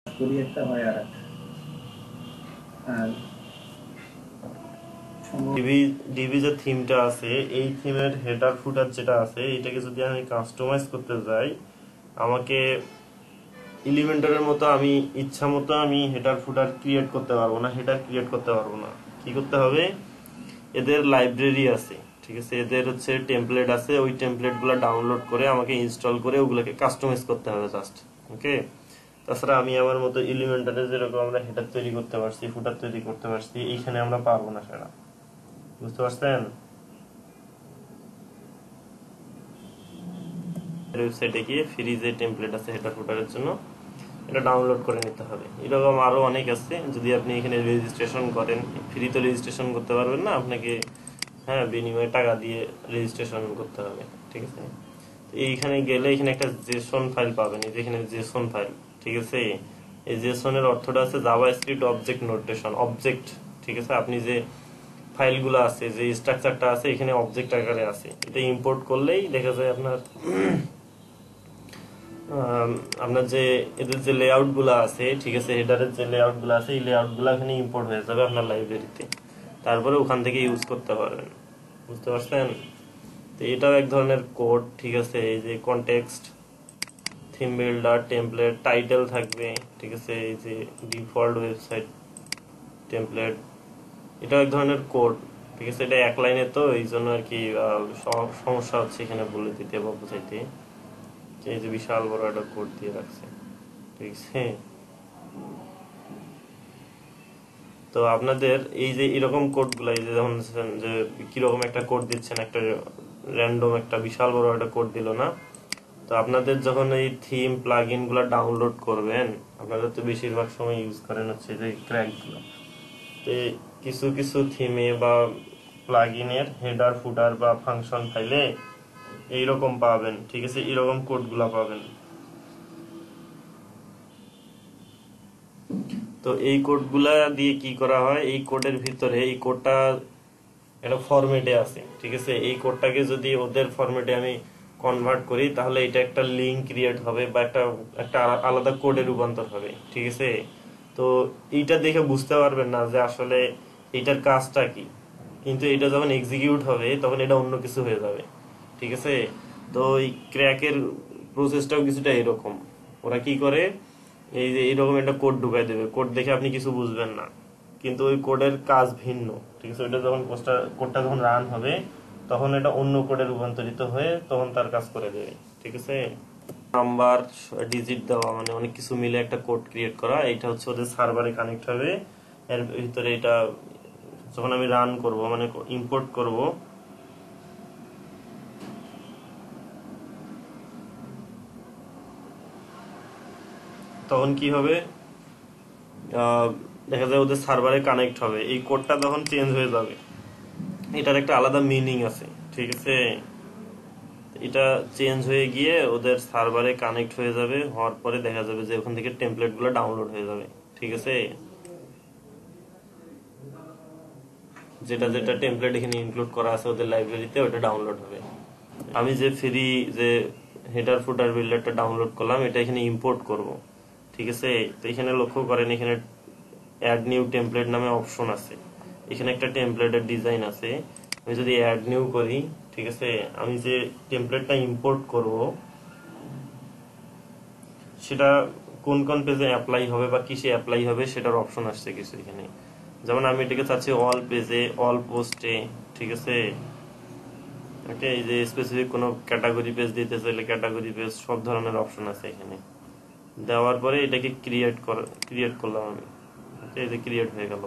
করি একটা হয় আর একটা। আর ডিবি ডিবি যে থিমটা আছে এই থিমের হেডার ফুটার যেটা আছে এটাকে যদি আমি কাস্টমাইজ করতে যাই আমাকে এলিমেন্টারের মতো আমি ইচ্ছা মতো আমি হেডার ফুটার ক্রিয়েট করতে পারবো না, হেডার ক্রিয়েট করতে পারবো না। কি করতে হবে, এদের লাইব্রেরি আছে, ঠিক আছে, এদের হচ্ছে টেমপ্লেট আছে, ওই টেমপ্লেট গুলো ডাউনলোড করে আমাকে ইনস্টল করে ওগুলোকে কাস্টমাইজ করতে হবে জাস্ট। ওকে, তাছাড়া আমি আমার মতো এলিমেন্টারে যেরকম আমরা হেডার তৈরি করতে পারছি, ফুটার তৈরি করতে পারছি, এইখানে আমরা পারবো না সেটা। বুঝতে পারছেন? ওয়েবসাইটে গিয়ে ফ্রি যে টেমপ্লেট আছে হেডার ফুটারের জন্য এটা ডাউনলোড করে নিতে হবে। এরকম আরো অনেক আছে, যদি আপনি এখানে রেজিস্ট্রেশন করেন, ফ্রি তো রেজিস্ট্রেশন করতে পারবেন না, আপনাকে হ্যাঁ বিনিময়ে টাকা দিয়ে রেজিস্ট্রেশন করতে হবে, ঠিক আছে। তো এইখানে গেলে এখানে একটা জেসন ফাইল পাবেন, এই যে এখানে জেসন ফাইল, ঠিক আছে। এই জেসনের অর্থটা আছে জাভাস্ক্রিপ্ট অবজেক্ট নোটেশন, অবজেক্ট, ঠিক আছে। আপনি যে ফাইলগুলো আছে, যে স্ট্রাকচারটা আছে এখানে অবজেক্ট আকারে আছে, এটা ইম্পোর্ট করলেই দেখা যায় আপনার আপনার যে এদের যে লেআউট গুলো আছে, ঠিক আছে, হেডারের যে লেআউট গুলো আছে এই লেআউট গুলো এখানে ইম্পোর্ট হয়ে যাবে আপনার লাইব্রেরিতে, তারপরে ওখান থেকে ইউজ করতে পারবেন। বুঝতে পারছেন? তো এটাও এক ধরনের কোড, ঠিক আছে। এই যে context, theme builder, template, title থাকবে, ঠিক আছে। এই যে ডিফল্ট ওয়েবসাইট টেমপ্লেট, এটাও এক ধরনের কোড, ঠিক আছে। এটা এক লাইনে তো এই জন্য আর কি সমস্যা হচ্ছে এখানে বলে দিতে বা বোঝাইতে। এই যে বিশাল বড় একটা কোড দিয়ে রাখছে, ঠিক আছে। তো আপনাদের এই যে এরকম কোড গুলা, এই যে যেমন যে কিরকম একটা কোড দিচ্ছেন, একটা র্যান্ডম একটা বিশাল বড় একটা কোড দিল না, তো আপনাদের যখন এই থিম প্লাগইন গুলা ডাউনলোড করবেন, আপনারা তো বেশিরভাগ সময় ইউজ করেন হচ্ছে যে ক্র্যাক গুলো। তো কিছু কিছু থিমে বা প্লাগইনের হেডার ফুটার বা ফাংশন ফাইলে এইরকম পাবেন, ঠিক আছে, এরকম কোড গুলা পাবেন। তো এই কোডগুলা দিয়ে কি করা হয়, এই কোডের ভিতরে এই কোডটা একটা ফরম্যাটে আছে, ঠিক আছে। এই কোডটাকে যদি ওদের ফরম্যাটে আমি কনভার্ট করি তাহলে এটা একটা লিঙ্ক ক্রিয়েট হবে বা একটা একটা আলাদা কোডে রূপান্তর হবে, ঠিক আছে। তো এইটা দেখে বুঝতে পারবেন না যে আসলে এইটার কাজটা কি, কিন্তু এটা যখন এক্সিকিউট হবে তখন এটা অন্য কিছু হয়ে যাবে, ঠিক আছে। তো এই ক্র্যাকের প্রসেসটাও কিছুটা এরকম। ওরা কি করে, এই যে এইরকম একটা কোড ঢুকাই দেবে, কোড দেখে আপনি কিছু বুঝবেন না, কিন্তু ওই কোডের কাজ ভিন্ন, ঠিক আছে। ওইটা যখন কোডটা যখন রান হবে তখন এটা অন্য কোডে রূপান্তরিত হয়ে তখন তার কাজ করে দেবে, ঠিক আছে। নাম্বার, ডিজিট দেওয়া, মানে অনেক কিছু মিলে একটা কোড ক্রিয়েট করা, এটা হচ্ছে ওদের সার্ভারে কানেক্ট হবে। এর ভিতরে এটা যখন আমি রান করব, মানে ইম্পোর্ট করব, তখন কি হবে, দেখা যায় ওদের সার্ভারে কানেক্ট হবে, এই কোডটা তখন চেঞ্জ হয়ে যাবে, এটার একটা আলাদা মিনিং আছে, ঠিক আছে। এটা চেঞ্জ হয়ে গিয়ে ওদের সার্ভারে কানেক্ট হয়ে যাবে, হওয়ার পরে দেখা যাবে যে ওখান থেকে টেমপ্লেট গুলো ডাউনলোড হয়ে যাবে, ঠিক আছে। যেটা যেটা টেমপ্লেট এখানে ইনক্লুড করা আছে ওদের লাইব্রেরিতে ওটা ডাউনলোড হবে। আমি যে ফ্রি যে হেডার ফুটার বিল্ডারটা ডাউনলোড করলাম এটা এখানে ইম্পোর্ট করব, ঠিক আছে। তো এখানে লক্ষ্য করেন এখানে অ্যাড নিউ টেমপ্লেট নামে অপশন আছে, এখানে একটা টেমপ্লেটের ডিজাইন আছে। আমি যদি অ্যাড নিউ করি, ঠিক আছে, আমি যে টেমপ্লেটটা ইম্পোর্ট করব সেটা কোন কোন পেজে অ্যাপ্লাই হবে বা কিসে অ্যাপ্লাই হবে সেটার অপশন আসছে কিছু এখানে। যেমন আমি এটাকে চাচ্ছি অল পেজে, অল পোস্টে, ঠিক আছে। ওকে, এই যে স্পেসিফিক কোনো ক্যাটাগরি পেজ দিতে চাইলে ক্যাটাগরি পেজ, সব ধরনের অপশন আছে এখানে। দেওয়ার পরে এটাকে ক্রিয়েট করলাম আমি, ওকে, এই যে ক্রিয়েট হয়ে গেল।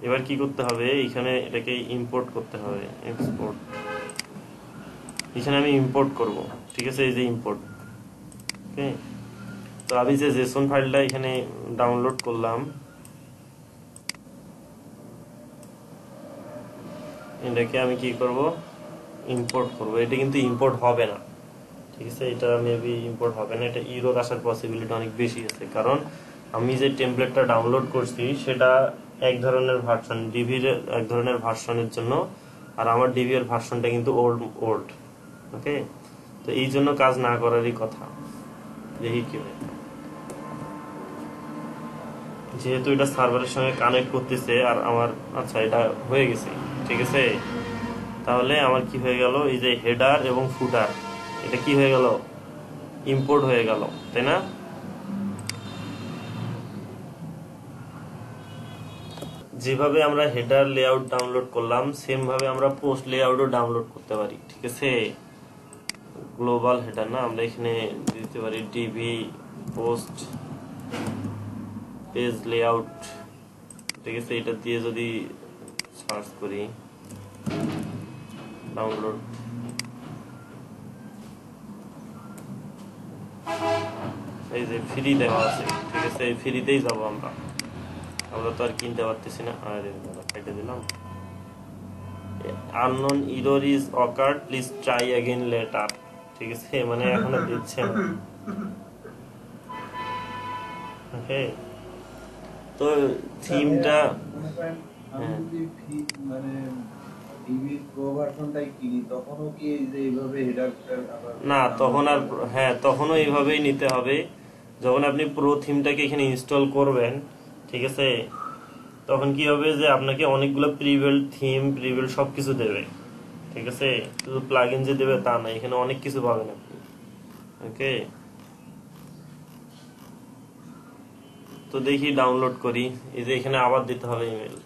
এবার কি করতে হবে, এখানে এটাকে ইম্পোর্ট করতে হবে, এক্সপোর্ট, এখানে আমি ইম্পোর্ট করব, ঠিক আছে, এই যে ইম্পোর্ট। ওকে, তো আমি যে জেসন ফাইলটা এখানে ডাউনলোড করলাম এটাকে আমি কি করব, ইম্পোর্ট করব। এটা কিন্তু ইম্পোর্ট হবে না, ঠিক আছে, এটা মেবি ইম্পোর্ট হবে না, এটা ইরর আসার পসিবিলিটি অনেক বেশি আছে, কারণ আমি যে টেমপ্লেটটা ডাউনলোড করছি সেটা এক ধরনের ভার্সন, ডিভির এক ধরনের ভার্সনের জন্য, আর আমার ডিভি এর ভার্সনটা কিন্তু ওল্ড। ওকে, তো এই জন্য কাজ না করারই কথা। দেখি কি হয়। যেহেতু এটা সার্ভারের সঙ্গে কানেক্ট করতেছে আর আমার আচ্ছা এটা হয়ে গেছে, ঠিক আছে। তাহলে আমার কি হয়ে গেল, এই যে হেডার এবং ফুটার এটা কি হয়ে গেল, ইম্পোর্ট হয়ে গেল, তাই না? যেভাবে আমরা হেডার লেআউট ডাউনলোড করলাম সেম ভাবে আমরা পোস্ট লেআউটও ডাউনলোড করতে পারি, ঠিক আছে। গ্লোবাল হেডার না, আমরা এখানে দিতে পারি ডিভি পোস্ট পেজ লেআউট, ঠিক আছে। এটা দিয়ে যদি সার্চ করি ডাউনলোড, এই যে ফ্রি দেওয়া আছে, ঠিক আছে। এই ফ্রিতেই যাবো আমরা, আমরা তো আর কিনতে পারতেছি না। আরে দাদা কেটে দিলাম। unknown error is occurred, please try again later, ঠিক আছে। মানে এখনো দিচ্ছে না, ওকে। তো থিমটা মনে করেন আমি যদি মানে টিভি প্রো ভার্সনটাই কিনি তখনও কি এই যে এইভাবে হেডার না, তখন আর হ্যাঁ তখনও এইভাবেই নিতে হবে। যখন আপনি প্রো থিমটাকে এখানে ইনস্টল করবেন, ঠিক আছে, তখন কি হবে যে আপনাকে অনেকগুলো প্রিবিল্ড থিম প্রিবিল্ড সবকিছু দেবে, ঠিক আছে। শুধু প্লাগইন যে দেবে তা না, এখানে অনেক কিছু পাবেন আপনি, ওকে। তো দেখি ডাউনলোড করি, এই যে এখানে আবার দিতে হবে ইমেল।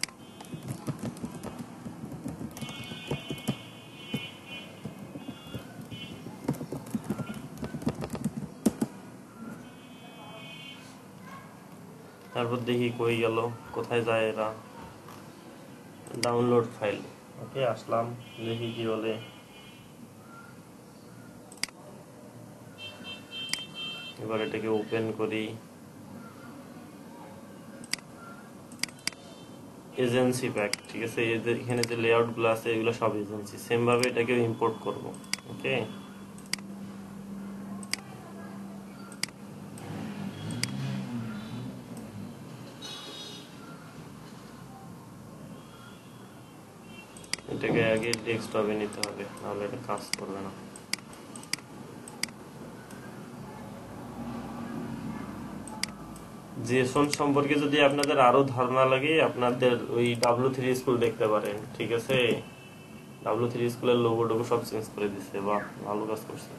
তারপর দেখি কই গেল, কোথায় যায় এরা, ডাউনলোড ফাইল, ওকে আসলাম, দেখি কি বলে। এবার এটাকে ওপেন করি, এজেন্সি প্যাক, ঠিক আছে। এখানে যে লেআউট গুলো আছে এগুলো সব এজেন্সি, সেম ভাবে এটাকে ইম্পোর্ট করব, ওকে। এটাকে আগে ডেস্কটপে নিতে হবে, নাহলে এটা কাজ করবে না। জেসন সম্পর্কে যদি আপনাদের আরো ধারণা লাগে, আপনাদের ওই W3 স্কুল দেখতে পারেন, ঠিক আছে। W3 স্কুলের লোগো টোগো সব চেঞ্জ করে দিচ্ছে, বাহ ভালো কাজ করছে।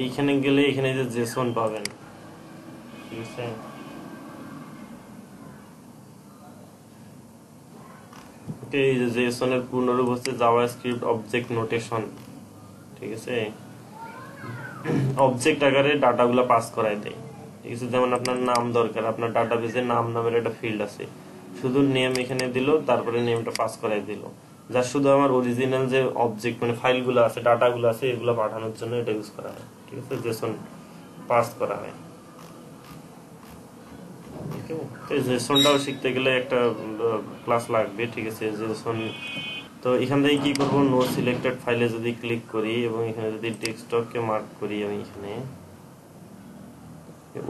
এইখানে গেলে এখানে যে জেসন পাবেন, ঠিক আছে। এই যে জেসনের পূর্ণরূপ হচ্ছে জাভাস্ক্রিপ্ট অবজেক্ট নোটেশন, ঠিক আছে। অবজেক্ট আকারে ডাটাগুলো পাস করায় দেয়, ঠিক আছে। যেমন আপনার নাম দরকার, আপনার ডাটাবেজে নাম নামের একটা ফিল্ড আছে, শুধু নেম এখানে দিল, তারপরে নেমটা পাস করাই দিল, যা শুধু আমার অরিজিনাল যে অবজেক্ট মানে ফাইলগুলো আছে ডাটাগুলো আছে এগুলো পাঠানোর জন্য এটা ইউজ করা হয়, ঠিক আছে। জেসন পাস করা হয়, তো জেসনটাও শিখতে গেলে একটা ক্লাস লাগবে, ঠিক আছে। জেসন, তো এখান থেকে কি করব, নো সিলেক্টেড ফাইলে যদি ক্লিক করি এবং এখানে যদি ডেস্কটপকে মার্ক করি, আমি এখানে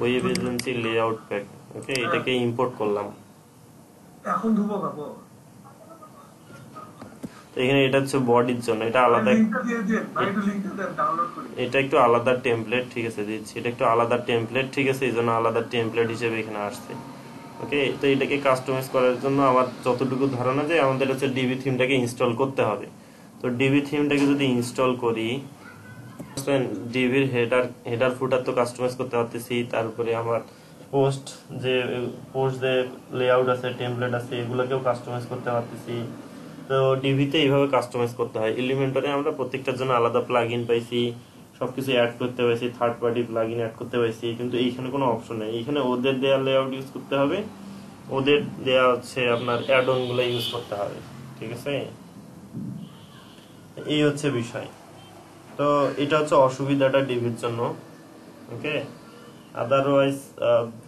ওয়েব এজেন্সি লেআউট প্যাক, ওকে, এটাকে ইম্পোর্ট করলাম। এখন ধুবো খাবো, তো এখানে এটা হচ্ছে বডির জন্য, এটা আলাদা, লিংকটা দিয়ে দেন ভাই, একটু লিংকটা দেন ডাউনলোড করি। এটা একটু আলাদা টেমপ্লেট, ঠিক আছে, দিচ্ছি। এটা একটু আলাদা টেমপ্লেট, ঠিক আছে, এই জন্য আলাদা টেমপ্লেট হিসেবে এখানে আসছে, ওকে। তো এটাকে কাস্টমাইজ করার জন্য আমার যতটুকু ধারণা যে আমাদের হচ্ছে ডিবি থিমটাকে ইনস্টল করতে হবে। তো ডিবি থিমটাকে যদি ইনস্টল করি, ডিবির হেডার ফুটার তো কাস্টমাইজ করতে পারতেছি, তারপরে আমার পোস্ট যে লেআউট আছে টেমপ্লেট আছে এগুলোকেও কাস্টমাইজ করতে পারতেছি। তো ডিভিতে এইভাবে কাস্টমাইজ করতে হয়। এলিমেন্টরে আমরা প্রত্যেকটার জন্য আলাদা প্লাগইন পাইছি, সবকিছু অ্যাড করতে পারছি, থার্ড পার্টি প্লাগইন অ্যাড করতে পারছি, কিন্তু এইখানে কোনো অপশন নেই। এইখানে ওদের দেয়া লেআউট ইউজ করতে হবে, ওদের দেয়া হচ্ছে আপনার অ্যাড অন গুলো ইউজ করতে হবে, ঠিক আছে। এই হচ্ছে বিষয়। তো এটা হচ্ছে অসুবিধাটা ডিভির জন্য, ওকে। আদারওয়াইজ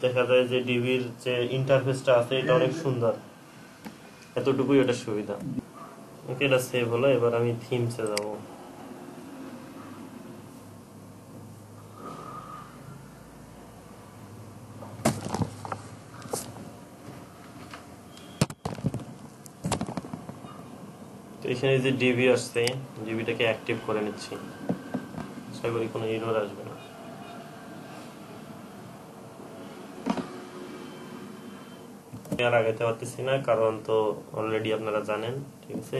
দেখা যায় যে ডিভির যে ইন্টারফেসটা আছে এটা অনেক সুন্দর, এতটুকুই এটা সুবিধা, ওকে। এটা সেভ হলো, এবার আমি থিমসে যাব। তো এখানে যে ডিভি আসছে, ডিভিটাকে অ্যাক্টিভ করে নিচ্ছি, আশা করি কোনো এরর আসবে না। আমি আর আগাইতে পারতেছি না, কারণ তো অলরেডি আপনারা জানেন। ঠিক আছে,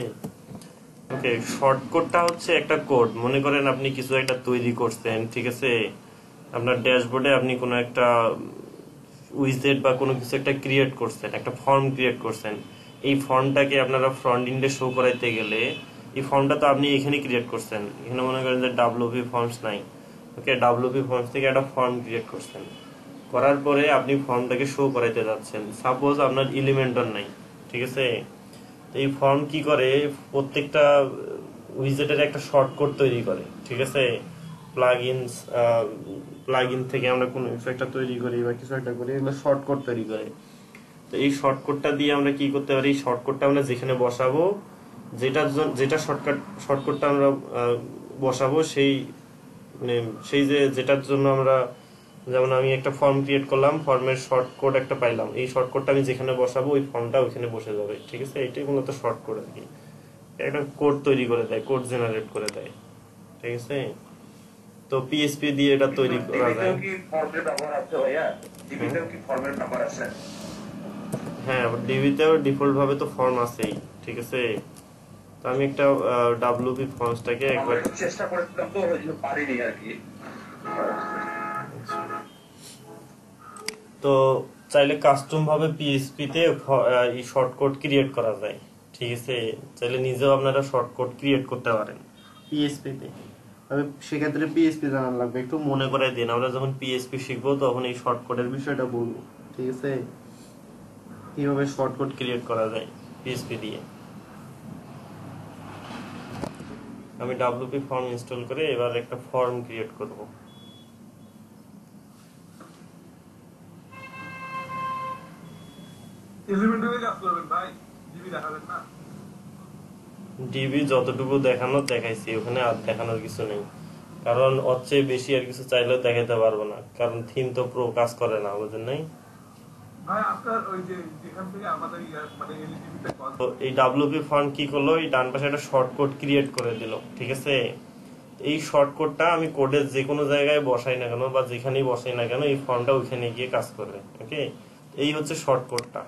ওকে। শর্টকাটটা হচ্ছে একটা কোড। মনে করেন আপনি কিছু একটা তৈরি করছেন, ঠিক আছে, আপনার ড্যাশবোর্ডে আপনি কোনো একটা উইজেট বা কোনো কিছু একটা ক্রিয়েট করছেন, একটা ফর্ম ক্রিয়েট করছেন। এই ফর্মটাকে আপনারা ফ্রন্ট এন্ডে শো করাইতে গেলে, এই ফর্মটা তো আপনি এখানে ক্রিয়েট করছেন, এখানে মনে করেন যে ডাব্লিউপি ফর্মস নাই, ওকে, ডাব্লিউপি ফর্মস থেকে একটা ফর্ম ক্রিয়েট করছেন, করার পরে আপনি ফর্মটাকে শো করাইতে যাচ্ছেন। সাপোজ আপনার এলিমেন্টর নাই, ঠিক আছে। তো এই ফর্ম কি করে, প্রত্যেকটা উইজেটের একটা শর্টকাট তৈরি করে, ঠিক আছে। প্লাগইন থেকে আমরা কোনো কিছু একটা তৈরি করি বা কিছু একটা করি, এগুলো শর্টকাট তৈরি করে। তো এই শর্টকাটটা দিয়ে আমরা কি করতে পারি, শর্টকাটটা আমরা যেখানে বসাবো, যেটা শর্টকাটটা আমরা বসাবো, সেই মানে সেই যেটার জন্য আমরা, যেমন আমি একটা ফর্ম ক্রিয়েট করলাম, ফর্মের শর্টকাট একটা পাইলাম, এই শর্টকাটটা আমি যেখানে বসাবো ওই ফর্মটা ওইখানে বসে যাবে, ঠিক আছে। এটাই মূলত শর্টকাট আর কি। একটা কোড তৈরি করে দেয়, কোড জেনারেট করে দেয়, ঠিক আছে। তো পিএসপি দিয়ে এটা তৈরি করা যায়। হ্যাঁ, ডিবিতেও ডিফল্ট ভাবে তো ফর্ম আছেই, ঠিক আছে। তো আমি একটা ডাব্লিউপি ফর্মসটাকে একবার চেষ্টা করেছিলাম, তো পারিনি আর কি। তো চাইলে কাস্টম ভাবে পিএসপি তে এই শর্টকাট ক্রিয়েট করা যায়, ঠিক আছে। চাইলে নিজেও আপনারা শর্টকাট ক্রিয়েট করতে পারেন পিএসপি তে। তবে সেক্ষেত্রে পিএসপি জানা লাগবে, একটু মনে করে দিন। আমরা যখন পিএসপি শিখবো তখন এই শর্টকাটের বিষয়টা বলবো, ঠিক আছে, কিভাবে শর্টকাট ক্রিয়েট করা যায় পিএসপি দিয়ে। আমি ডাব্লিউপি ফর্ম ইনস্টল করে এবার একটা ফর্ম ক্রিয়েট করব। এলিমেন্টারি কাজ করবেন ভাই, জিবি দেখাবেন না। ডিবি যতটুকু দেখানো দেখাইছি, ওখানে আর দেখানোর কিছু নেই, কারণ ওর চেয়ে বেশি আর কিছু চাইলেও দেখাইতে পারবো না, কারণ থিম তো প্রো কাজ করে না, বুঝলেন নাই। ভাই আপনার ওই যে যেখান থেকে আমাদের মানে এলজিবিতে কল, তো এই ডাব্লিউপি ফন্ট কি করলো, এই ডান পাশে একটা শর্টকাট ক্রিয়েট করে দিল, ঠিক আছে। এই শর্টকাটটা আমি কোডের যে কোনো জায়গায় বসাই না কেন বা যেখানেই বসাই না কেন, এই ফর্মটা ওইখানে গিয়ে কাজ করবে, ওকে। এই হচ্ছে শর্টকাটটা।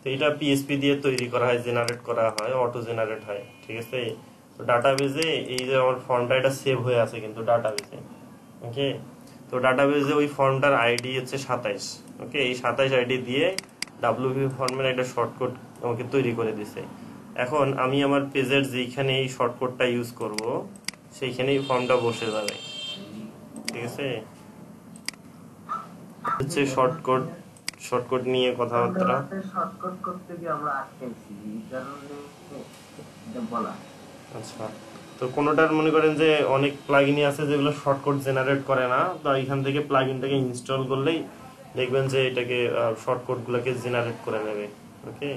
তো এটা পিএসপি দিয়ে তৈরি করা হয়, জেনারেট করা হয়, অটো জেনারেট হয়, ঠিক আছে। তো ডাটাবেজে এই যে আমার ফর্মটা, এটা সেভ হয়ে আছে কিন্তু ডাটাবেজে, ওকে। তো ডাটাবেজে ওই ফর্মটার আইডি হচ্ছে 27, ওকে। এই 27 আইডি দিয়ে ডাব্লিউপি ফর্মের একটা শর্টকাট আমাকে তৈরি করে দিছে। এখন আমি আমার পেজের যেখানে এই শর্টকাটটা ইউজ করব, সেইখানেই ফর্মটা বসে যাবে, ঠিক আছে। হচ্ছে শর্টকাট নিয়ে কথাবার্তা। শর্টকাট করতে গিয়ে আমরা আটকেছি, এই কারণে এটা বলা। আচ্ছা, তো কোনোটার মনে করেন যে অনেক প্লাগইনই আছে যেগুলো শর্টকাট জেনারেট করে না, তো এখান থেকে প্লাগইনটাকে ইনস্টল করলেই দেখবেন যে এটাকে শর্টকাট গুলোকে জেনারেট করে নেবে, ওকে।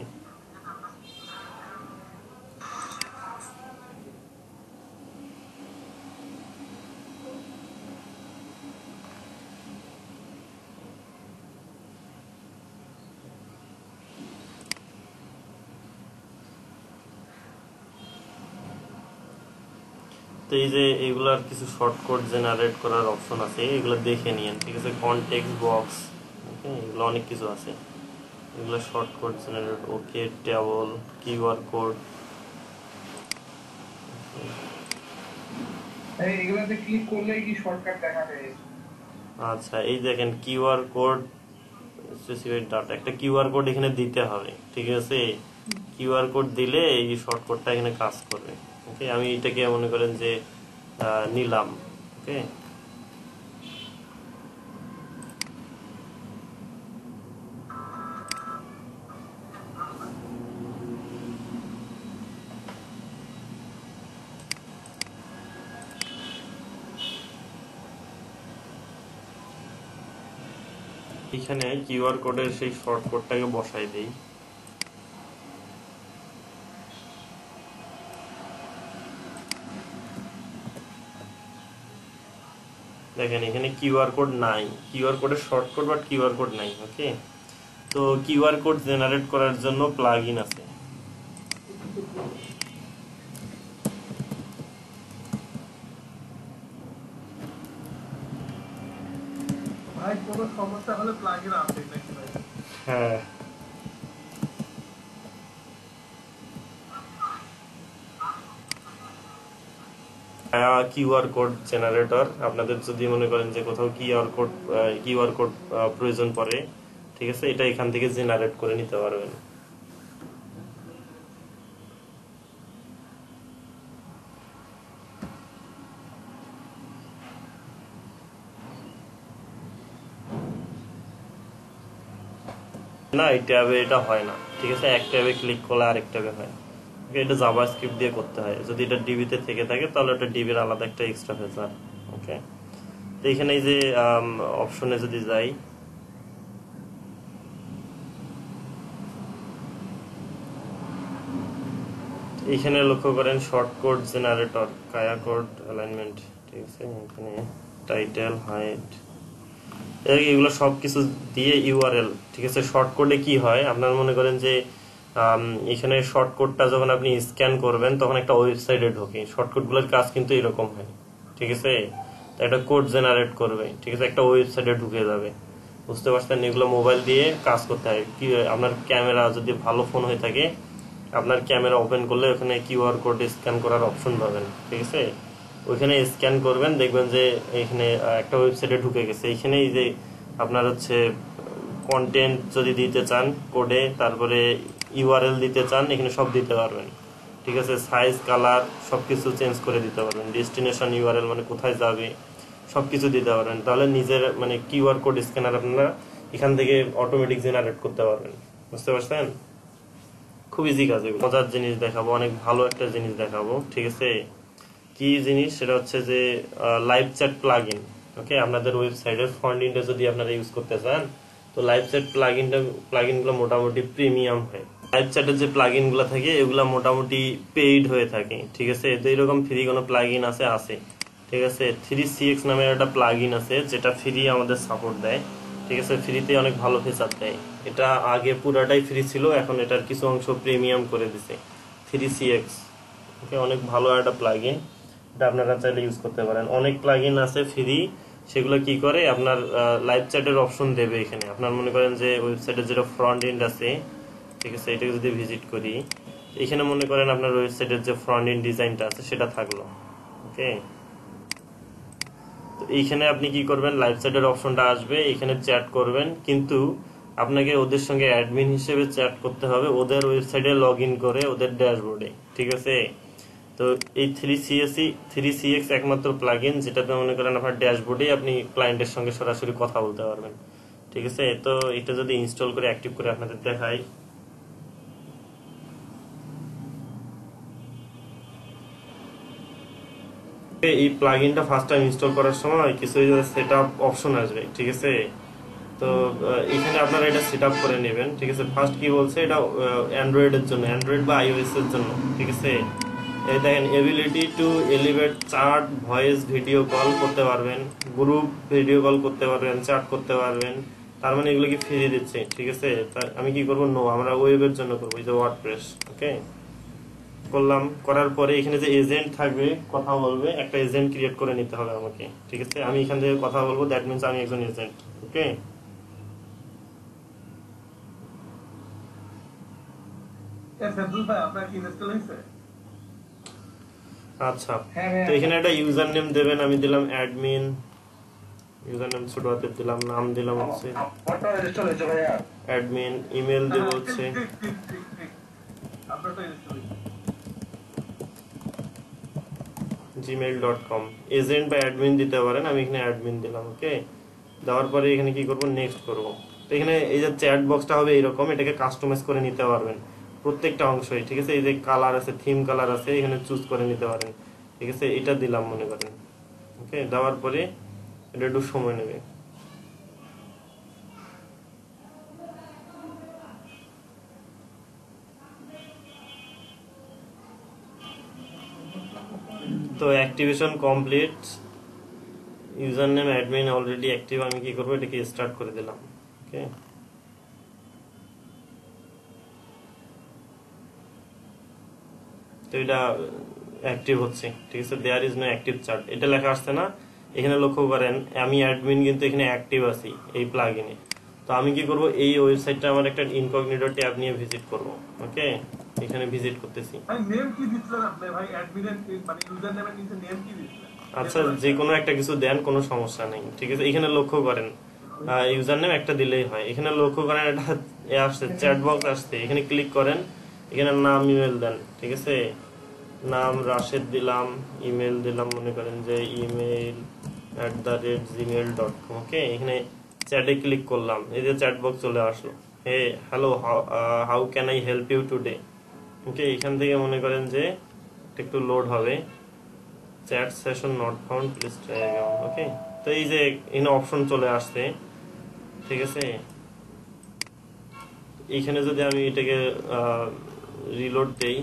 তো এই যে এগুলার কিছু শর্টকাট জেনারেট করার অপশন আছে, এগুলো দেখে নিন, ঠিক আছে। কনটেক্সট বক্স, ওকে, এগুলো অনেক কিছু আছে, এগুলো শর্টকাট জেনারেট, ওকে, টেবল, কিউআর কোড। এগুলাতে ক্লিক করলে কি শর্টকাট দেখাবে? আচ্ছা, এই দেখেন কিউআর কোড, স্পেসিফাইড ডাটা, একটা কিউআর কোড এখানে দিতে হবে, ঠিক আছে। কিউআর কোড দিলে এই শর্টকাটটা এখানে কাজ করবে, ওকে। আমি এটাকে মনে করেন যে নিলাম, ওকে। এখানে কিউআর কোডের সেই শর্টকাটটাকে বসাই দেই। দেখেন এখানে কিউআর কোড নাই, কিউআর কোডের শর্টকাট বাট কিউআর কোড নাই, ওকে। তো কিউআর কোড জেনারেট করার জন্য প্লাগইন আছে। ভাই কোনো সমস্যা হলে প্লাগইন আছে নাকি ভাই? হ্যাঁ, কিউআর কোড জেনারেটর। আপনাদের যদি মনে করেন যে কোথাও কিউআর কোড প্রয়োজন পড়ে, ঠিক আছে, এটা এখান থেকে জেনারেট করে নিতে পারবেন। না, এই ট্যাবে এটা হয় না, ঠিক আছে, এক ট্যাবে ক্লিক করলে আরেক ট্যাবে হয়। এটা জাভাস্ক্রিপ্ট দিয়ে করতে হয়। যদি এটা ডিবিতে থেকে থাকে তাহলে এটা ডিবির আলাদা একটা এক্সট্রা ফিচার। ওকে, তো এখানে এই যে অপশনে যদি যাই, এখানে লক্ষ্য করেন শর্ট কোড জেনারেটর, কায়া কোড অ্যালাইনমেন্ট, ঠিক আছে, এখানে টাইটেল, হাইট, এগুলো সবকিছু দিয়ে ইউআরএল, ঠিক আছে। শর্ট কোডে কি হয়, আপনারা মনে করেন যে এখানে শর্ট কোডটা যখন আপনি স্ক্যান করবেন তখন একটা ওয়েবসাইটে ঢোকে। শর্টকাট গুলোর কাজ কিন্তু এরকম হয়, ঠিক আছে। একটা কোড জেনারেট করবে, ঠিক আছে, একটা ওয়েবসাইটে ঢুকে যাবে, বুঝতে পারছেন। এগুলো মোবাইল দিয়ে কাজ করতে হয়। কি আপনার ক্যামেরা যদি ভালো ফোন হয়ে থাকে, আপনার ক্যামেরা ওপেন করলে ওখানে কিউআর কোড স্ক্যান করার অপশন পাবেন, ঠিক আছে। ওইখানে স্ক্যান করবেন, দেখবেন যে এখানে একটা ওয়েবসাইটে ঢুকে গেছে। এখানে এই যে আপনার হচ্ছে কন্টেন্ট যদি দিতে চান কোডে, তারপরে ইউআরএল দিতে চান, এখানে সব দিতে পারবেন, ঠিক আছে। সাইজ, কালার সবকিছু চেঞ্জ করে দিতে পারবেন। ডেস্টিনেশন ইউআরএল মানে কোথায় যাবে সবকিছু দিতে পারবেন। তাহলে নিজের মানে কিউআর কোড স্ক্যানার আপনারা এখান থেকে অটোমেটিক জেনারেট করতে পারবেন, বুঝতে পারছেন। খুব ইজি কাজ। মজার জিনিস দেখাবো, অনেক ভালো একটা জিনিস দেখাবো, ঠিক আছে। কি জিনিস সেটা হচ্ছে যে লাইভ চ্যাট প্লাগইন। ওকে, আপনাদের ওয়েবসাইটের ফ্রন্ট এন্ডে যদি আপনারা ইউজ করতে চান, তো লাইভ চ্যাট প্লাগইনগুলো মোটামুটি প্রিমিয়াম হয়। লাইভ চ্যাটের যে প্লাগইনগুলো থাকে এগুলো মোটামুটি পেইড হয়ে থাকে, ঠিক আছে। তো এরকম ফ্রি কোনো প্লাগইন আছে, ঠিক আছে। 3CX নামের একটা প্লাগইন আছে যেটা ফ্রি আমাদের সাপোর্ট দেয়, ঠিক আছে। ফ্রিতে অনেক ভালো ফিচার দেয়। এটা আগে পুরাটাই ফ্রি ছিল, এখন এটার কিছু অংশ প্রিমিয়াম করে দিছে 3CX। ওকে, অনেক ভালো একটা প্লাগইন, এটা আপনারা চাইলে ইউজ করতে পারেন। অনেক প্লাগইন আছে ফ্রি, সেগুলো কি করে আপনার লাইভ চ্যাটের অপশন দেবে এখানে। আপনার মনে করেন যে ওয়েবসাইটের যেটা ফ্রন্ট এন্ড আছে, ঠিক আছে, এটাকে যদি ভিজিট করি, এখানে মনে করেন আপনার ওয়েবসাইটের যে ফ্রন্ট এন্ড ডিজাইনটা আছে সেটা থাকলো। ওকে, তো এইখানে আপনি কি করবেন, লাইভ চ্যাটের অপশনটা আসবে, এখানে চ্যাট করবেন, কিন্তু আপনাকে ওদের সঙ্গে অ্যাডমিন হিসেবে চ্যাট করতে হবে ওদের ওয়েবসাইটে লগ ইন করে ওদের ড্যাশবোর্ডে, ঠিক আছে। তো এই 3CX একমাত্র প্লাগইন যেটাতে মনে করেন আপনার ড্যাশবোর্ডে আপনি ক্লায়েন্টের সঙ্গে সরাসরি কথা বলতে পারবেন, ঠিক আছে। তো এটা যদি ইনস্টল করে অ্যাক্টিভ করে আপনাদের দেখাই, এই প্লাগইনটা ফার্স্ট টাইম ইনস্টল করার সময় কিছু সেটআপ অপশন আসবে, ঠিক আছে। তো এখানে আপনারা এটা সেটআপ করে নেবেন, ঠিক আছে। ফার্স্ট কি বলছে, এটা অ্যান্ড্রয়েডের জন্য, অ্যান্ড্রয়েড বা আইওএস এর জন্য, ঠিক আছে। এই দেখেন, ability to elevate chat, voice, video call করতে পারবেন, গ্রুপ ভিডিও কল করতে পারবেন, চ্যাট করতে পারবেন। তার মানে এগুলো কি ফ্রি দিচ্ছে, ঠিক আছে। আমি কি করবো, নো, আমরা ওয়েবের জন্য করবো, এই যে ওয়ার্ডপ্রেস। ওকে, করলাম, করার পরে এখানে যে এজেন্ট থাকবে কথা বলবে, একটা এজেন্ট ক্রিয়েট করে নিতে হবে আমাকে, ঠিক আছে। আমি এখান থেকে কথা বলবো, দ্যাট মিন্স আমি একজন এজেন্ট। ওকে, আচ্ছা। তো এখানে একটা ইউজার নেম দেবেন, আমি দিলাম অ্যাডমিন, ইউজার নেম ছোট হাতে দিলাম, নাম দিলাম হচ্ছে অ্যাডমিন, ইমেল দেব হচ্ছে gmail.com। এজেন্ট বা অ্যাডমিন দিতে পারেন, আমি এখানে অ্যাডমিন দিলাম। ওকে, দেওয়ার পরে এখানে কি করব, নেক্সট করব। তো এখানে এই যে চ্যাট বক্সটা হবে এরকম, এটাকে কাস্টমাইজ করে নিতে পারবেন প্রত্যেকটা অংশই, ঠিক আছে। এই যে কালার আছে, থিম কালার আছে, এখানে চুজ করে নিতে পারেন, ঠিক আছে। এটা দিলাম মনে করেন। ওকে, দেওয়ার পরে এটা একটু সময় নেবে। তো activation complete, user name admin already active. আমি কি করবো, এটাকে স্টার্ট করে দিলাম। ওকে, তো এটা অ্যাক্টিভ হচ্ছে, ঠিক আছে। There is no active chat, এটা লেখা আসছে না। এখানে লক্ষ্য করেন আমি অ্যাডমিন কিন্তু এখানে অ্যাক্টিভ আছি এই প্লাগইনে। তো আমি কি করব, এই ওয়েবসাইটটা আমার একটা ইনকগনিটো ট্যাব নিয়ে ভিজিট করব। ওকে, এখানে ভিজিট করতেছি। ভাই নেম কি দিছিলেন আপনি? ভাই অ্যাডমিনের মানে ইউজার নেমের নিচে নেম কি দিছিলেন? আচ্ছা যে কোনো একটা কিছু দেন, কোনো সমস্যা নেই, ঠিক আছে। এখানে লক্ষ্য করেন ইউজার নেম একটা দিলেই হয়। এখানে লক্ষ্য করেন এটা আসছে চ্যাট বক্স আসছে, এখানে ক্লিক করেন, এখানে নাম ইমেল দেন, ঠিক আছে। নাম রাশেদ দিলাম, ইমেল দিলাম মনে করেন যে email@gmail.com। ওকে, এখানে চ্যাটে ক্লিক করলাম, এই যে চ্যাট বক্স চলে আসলো। Hey hello, how can I help you today. Okay, এখান থেকে মনে করেন যে একটু লোড হবে, chat session not found, please try again. Okay, তো এই যে এখানে অপশন চলে আসছে, ঠিক আছে। এইখানে যদি আমি এটাকে রিলোড দেই,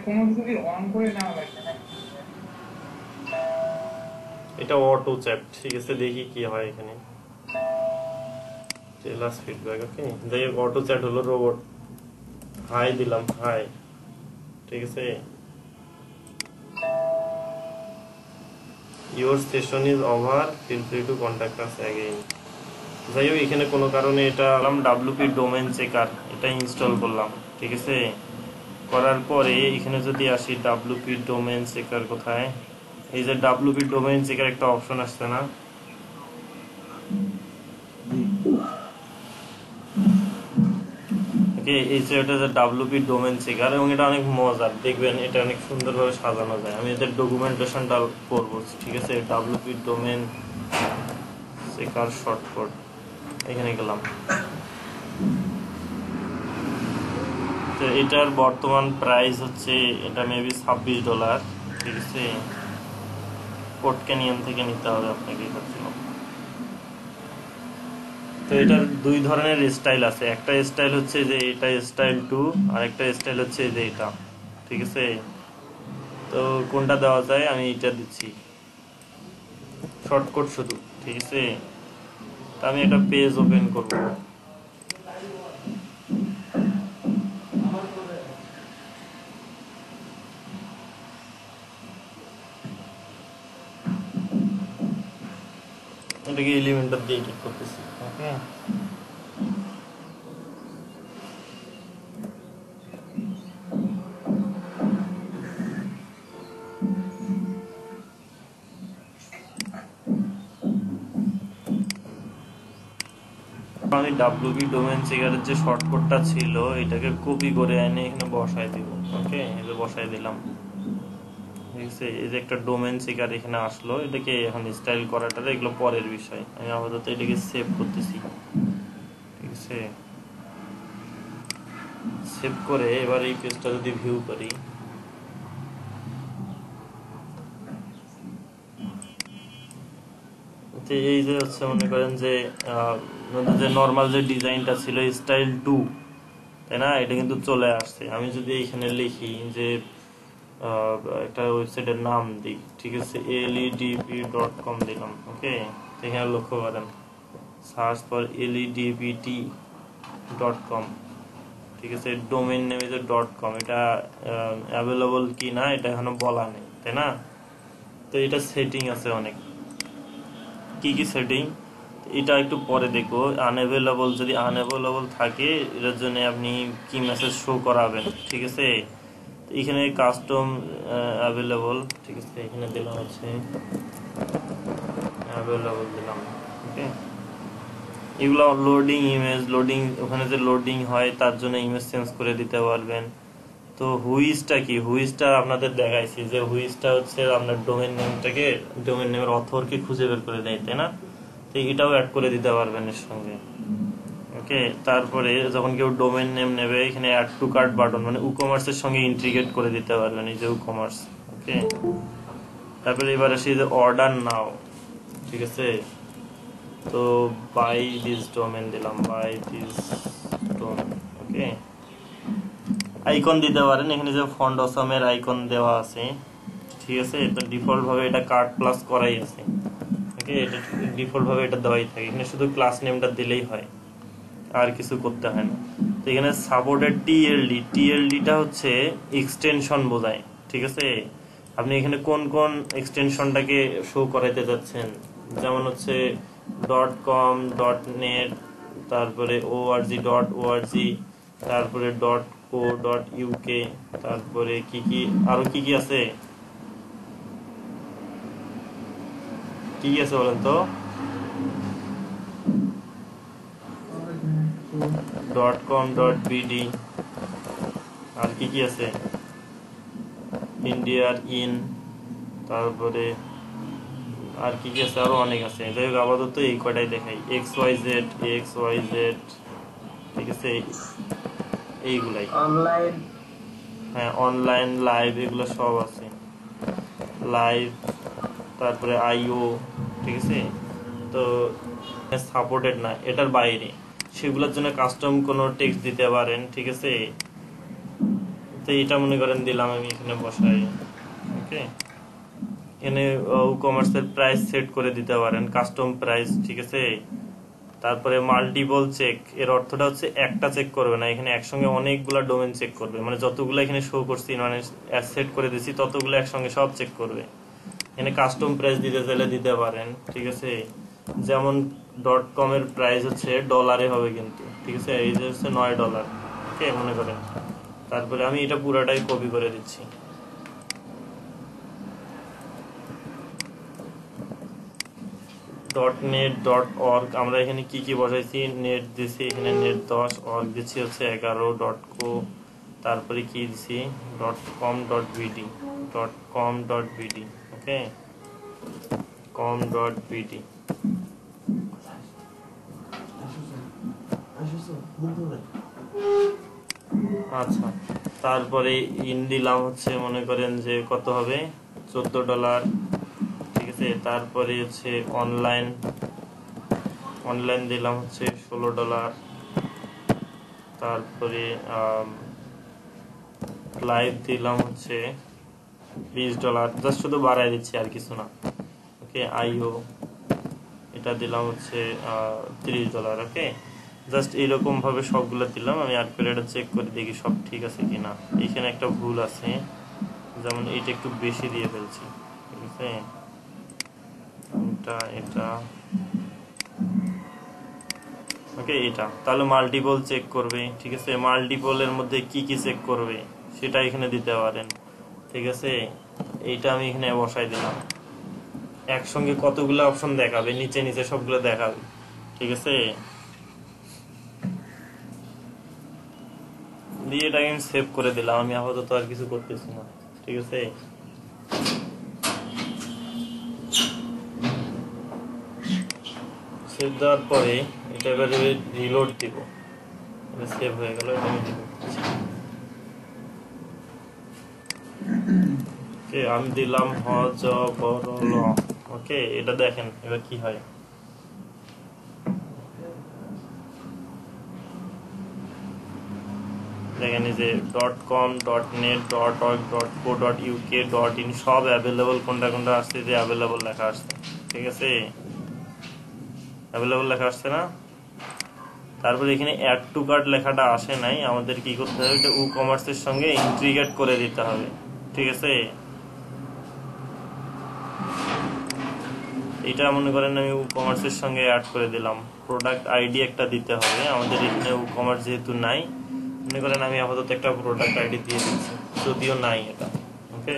কোনো কিছু কি অন করে নেওয়া লাগবে না? এটা অটো চ্যাট, ঠিক আছে। দেখি কি হয় এখানে, টেলাস ফিডব্যাক। ওকে, যাই হোক, অটো চ্যাট হলো, রোবট। হাই দিলাম, হাই, ঠিক আছে। Your session is over, feel free to contact us again. যাই হোক, এখানে কোনো কারণে এটা WP ডোমেন চেকার, এটা ইনস্টল করলাম, ঠিক আছে। করার পরে এখানে যদি আসি WP ডোমেন চেকার কোথায়, এই যে WP ডোমেন চেকার একটা অপশন আসছে না, ওকে, এই যে এটা যে WP ডোমেন চেকার, এবং এটা অনেক মজার, দেখবেন এটা অনেক সুন্দরভাবে সাজানো যায়। আমি এদের ডকুমেন্টেশনটা করবো, ঠিক আছে। WP ডোমেন চেকার শর্টকাট, এখানে গেলাম। তো এটার বর্তমান প্রাইস হচ্ছে, এটা মেবি $26, ঠিক আছে। কোড ক্যানিয়ন থেকে নিতে হবে আপনাকে এটার জন্য। তো এটার দুই ধরনের স্টাইল আছে, একটা স্টাইল হচ্ছে যে এটা স্টাইল 2, আর একটা স্টাইল হচ্ছে যে এটা, ঠিক আছে। তো কোনটা দেওয়া যায়, আমি এটা দিচ্ছি শর্টকাট শুধু, ঠিক আছে। তো আমি একটা পেজ ওপেন করব, এটাকে এলিমেন্টার দিয়ে ক্লিক করতেছি। ওকে, আমি WP ডোমেন চেকারের যে শর্টকাটটা ছিল এটাকে কপি করে এনে এখানে বসায় দিব। ওকে, এটা বসায় দিলাম, ঠিক আছে। এই যে একটা ডোমেন চেকার এখানে আসলো, এটাকে এখন স্টাইল করাটা এগুলো পরের বিষয়। আমি আপাতত এটাকে সেভ করতেছি, ঠিক আছে। সেভ করে এবার এই পেজটা যদি ভিউ করি, এই যে হচ্ছে মনে করেন যে নর্মাল যে ডিজাইনটা ছিল স্টাইল 2, তাই না, এটা কিন্তু চলে আসছে। আমি যদি এখানে লিখি যে একটা ওয়েবসাইটের নাম দিই, ঠিক আছে, ledp.com দিলাম। ওকে, এখানে লক্ষ্য করেন, সার্চ ফর ledpt.com, ঠিক আছে। ডোমেইন নেম যে .com, এটা অ্যাভেলেবল কি না এটা এখনো বলা নেই, তাই না। তো এটা সেটিং আছে অনেক, কি কি সেটিং এটা একটু পরে দেখবো। আনঅ্যাভেলেবল, যদি আনঅ্যাভেলেবল থাকে এটার জন্য আপনি কি মেসেজ শো করাবেন, ঠিক আছে। এখানে কাস্টম অ্যাভেলেবল, ঠিক আছে, এখানে দিলাম হচ্ছে অ্যাভেলেবল দিলাম। ওকে, এগুলো লোডিং ইমেজ, লোডিং, ওখানে যে লোডিং হয় তার জন্য ইমেজ চেঞ্জ করে দিতে পারবেন। তো হুইজটা কি, হুইজটা আপনাদের দেখাইছি যে হুইজটা হচ্ছে আপনার ডোমেন নেমটাকে, ডোমেন নেমের অথরকে খুঁজে বের করে দেয়, তাই না। তো এটাও অ্যাড করে দিতে পারবেন এর সঙ্গে। ওকে, তারপরে যখন কেউ ডোমেন নেম নেবে এখানে অ্যাড টু কার্ট বাটন, মানে উকমার্সের সঙ্গে ইন্টিগ্রেট করে দিতে পারবেন, এই যে উকমার্স। ওকে, তারপরে এবার আসি যে অর্ডার নাও, ঠিক আছে। তো বাই দিস ডোমেন দিলাম, by this domain. Okay, icon দিতে পারেন, এখানে যে ফন্ট অসমের আইকন দেওয়া আছে, ঠিক আছে। তো ডিফল্ট ভাবে এটা কার্ট প্লাস করাই আছে। ওকে, এটা ডিফল্ট ভাবে এটা দেওয়াই থাকে, এখানে শুধু ক্লাস নেমটা দিলেই হয়, আর কিছু করতে হয় না। তো এখানে সাপোর্টেড টিএলডিটা হচ্ছে এক্সটেনশন বোঝায়, ঠিক আছে। আপনি এখানে কোন কোন এক্সটেনশনটাকে শো করাইতে যাচ্ছেন, যেমন হচ্ছে .com.net, তারপরে org.org, তারপরে .co.uk, তারপরে কি আরো কি আছে, কি আছে বলেন তো? .com.bd, আর কি আছে, ইন্ডিয়ার ইন, তারপরে আর কি আছে, আরো অনেক আছে। যাই হোক আপাতত এই কয়টাই দেখাই, XYZ, ঠিক আছে, এইগুলাই। অনলাইন, হ্যাঁ, অনলাইন, লাইভ, এগুলো সব আছে, লাইভ, তারপরে IO, ঠিক আছে। তো সাপোর্টেড না, এটার বাইরে, সেগুলোর জন্য কাস্টম কোনো টেক্সট দিতে পারেন, ঠিক আছে। তো এটা মনে করেন দিলাম আমি এখানে বসাই, ওকে। এখানে কমার্সের প্রাইস সেট করে দিতে পারেন, কাস্টম প্রাইস, ঠিক আছে। তারপরে মাল্টিপল চেক, এর অর্থটা হচ্ছে একটা চেক করবে না, এখানে একসঙ্গে অনেকগুলা ডোমেন চেক করবে, মানে যতগুলো এখানে শো করছি, মানে সেট করে দিছি ততগুলো একসঙ্গে সব চেক করবে। এখানে কাস্টম প্রাইস দিতে চাইলে দিতে পারেন, ঠিক আছে। যেমন .com এর প্রাইস হচ্ছে ডলারে হবে কিন্তু, ঠিক আছে, এই যে হচ্ছে $9, ওকে মনে করেন। তারপরে আমি এটা পুরাটাই কপি করে দিচ্ছি, .net.org, আমরা এখানে কি বসাইছি, নেট দিছি, এখানে net 10, org দিচ্ছি হচ্ছে 11, .co, তারপরে কি দিছি, .com.bd, ওকে, com.bd। আচ্ছা, তারপরে ইন দিলাম হচ্ছে মনে করেন যে কত হবে, $14, ঠিক আছে। তারপরে হচ্ছে অনলাইন দিলাম হচ্ছে $16, তারপরে লাইভ দিলাম হচ্ছে $20, জাস্ট শুধু বাড়াই দিচ্ছি আর কিছু না, ওকে। IO এটা দিলাম হচ্ছে $30, ওকে। জাস্ট এইরকম ভাবে সবগুলো দিলাম আমি, আর করে এটা চেক করে দেখি সব ঠিক আছে কিনা। এখানে একটা ভুল আছে, যেমন এটা একটু বেশি দিয়ে ফেলছি, ঠিক আছে, এটা ওকে, এটা তাহলে মাল্টিপল চেক করবে, ঠিক আছে। মাল্টিপলের মধ্যে কি চেক করবে সেটা এখানে দিতে পারেন, ঠিক আছে। এইটা আমি এখানে বসাই দিলাম, একসঙ্গে কতগুলো অপশন দেখাবে, নিচে নিচে সবগুলো দেখাবে, ঠিক আছে। দিয়ে এটাকে আমি সেভ করে দিলাম, আমি আপাতত আর কিছু করতেছি না, ঠিক আছে। সেভ দেওয়ার পরে এটা এবারে রিলোড দিব, সেভ হয়ে গেল, এটা আমি রিলোড দিচ্ছি, ওকে। আমি দিলাম হ-জ-ব-র-ল, ওকে। এটা দেখেন এবার কি হয়, দেখেন এই যে .com, .net, .org, .co.uk, .in সব অ্যাভেলেবল, কোনটা আসছে যে অ্যাভেলেবল লেখা আসছে, ঠিক আছে, অ্যাভেলেবল লেখা আসছে না। তারপরে এখানে অ্যাড টু কার্ট লেখাটা আসে নাই, আমাদের কি করতে হবে, এটা কমার্সের সঙ্গে ইন্টিগ্রেট করে দিতে হবে, ঠিক আছে। এটা মনে করেন আমি কমার্সের সঙ্গে অ্যাড করে দিলাম, প্রোডাক্ট আইডি একটা দিতে হবে, আমাদের এখানে কমার্স যেহেতু নাই, মনে করেন আমি আপাতত একটা প্রোডাক্ট আইডি দিয়ে দিচ্ছি, যদিও নাই এটা, ওকে।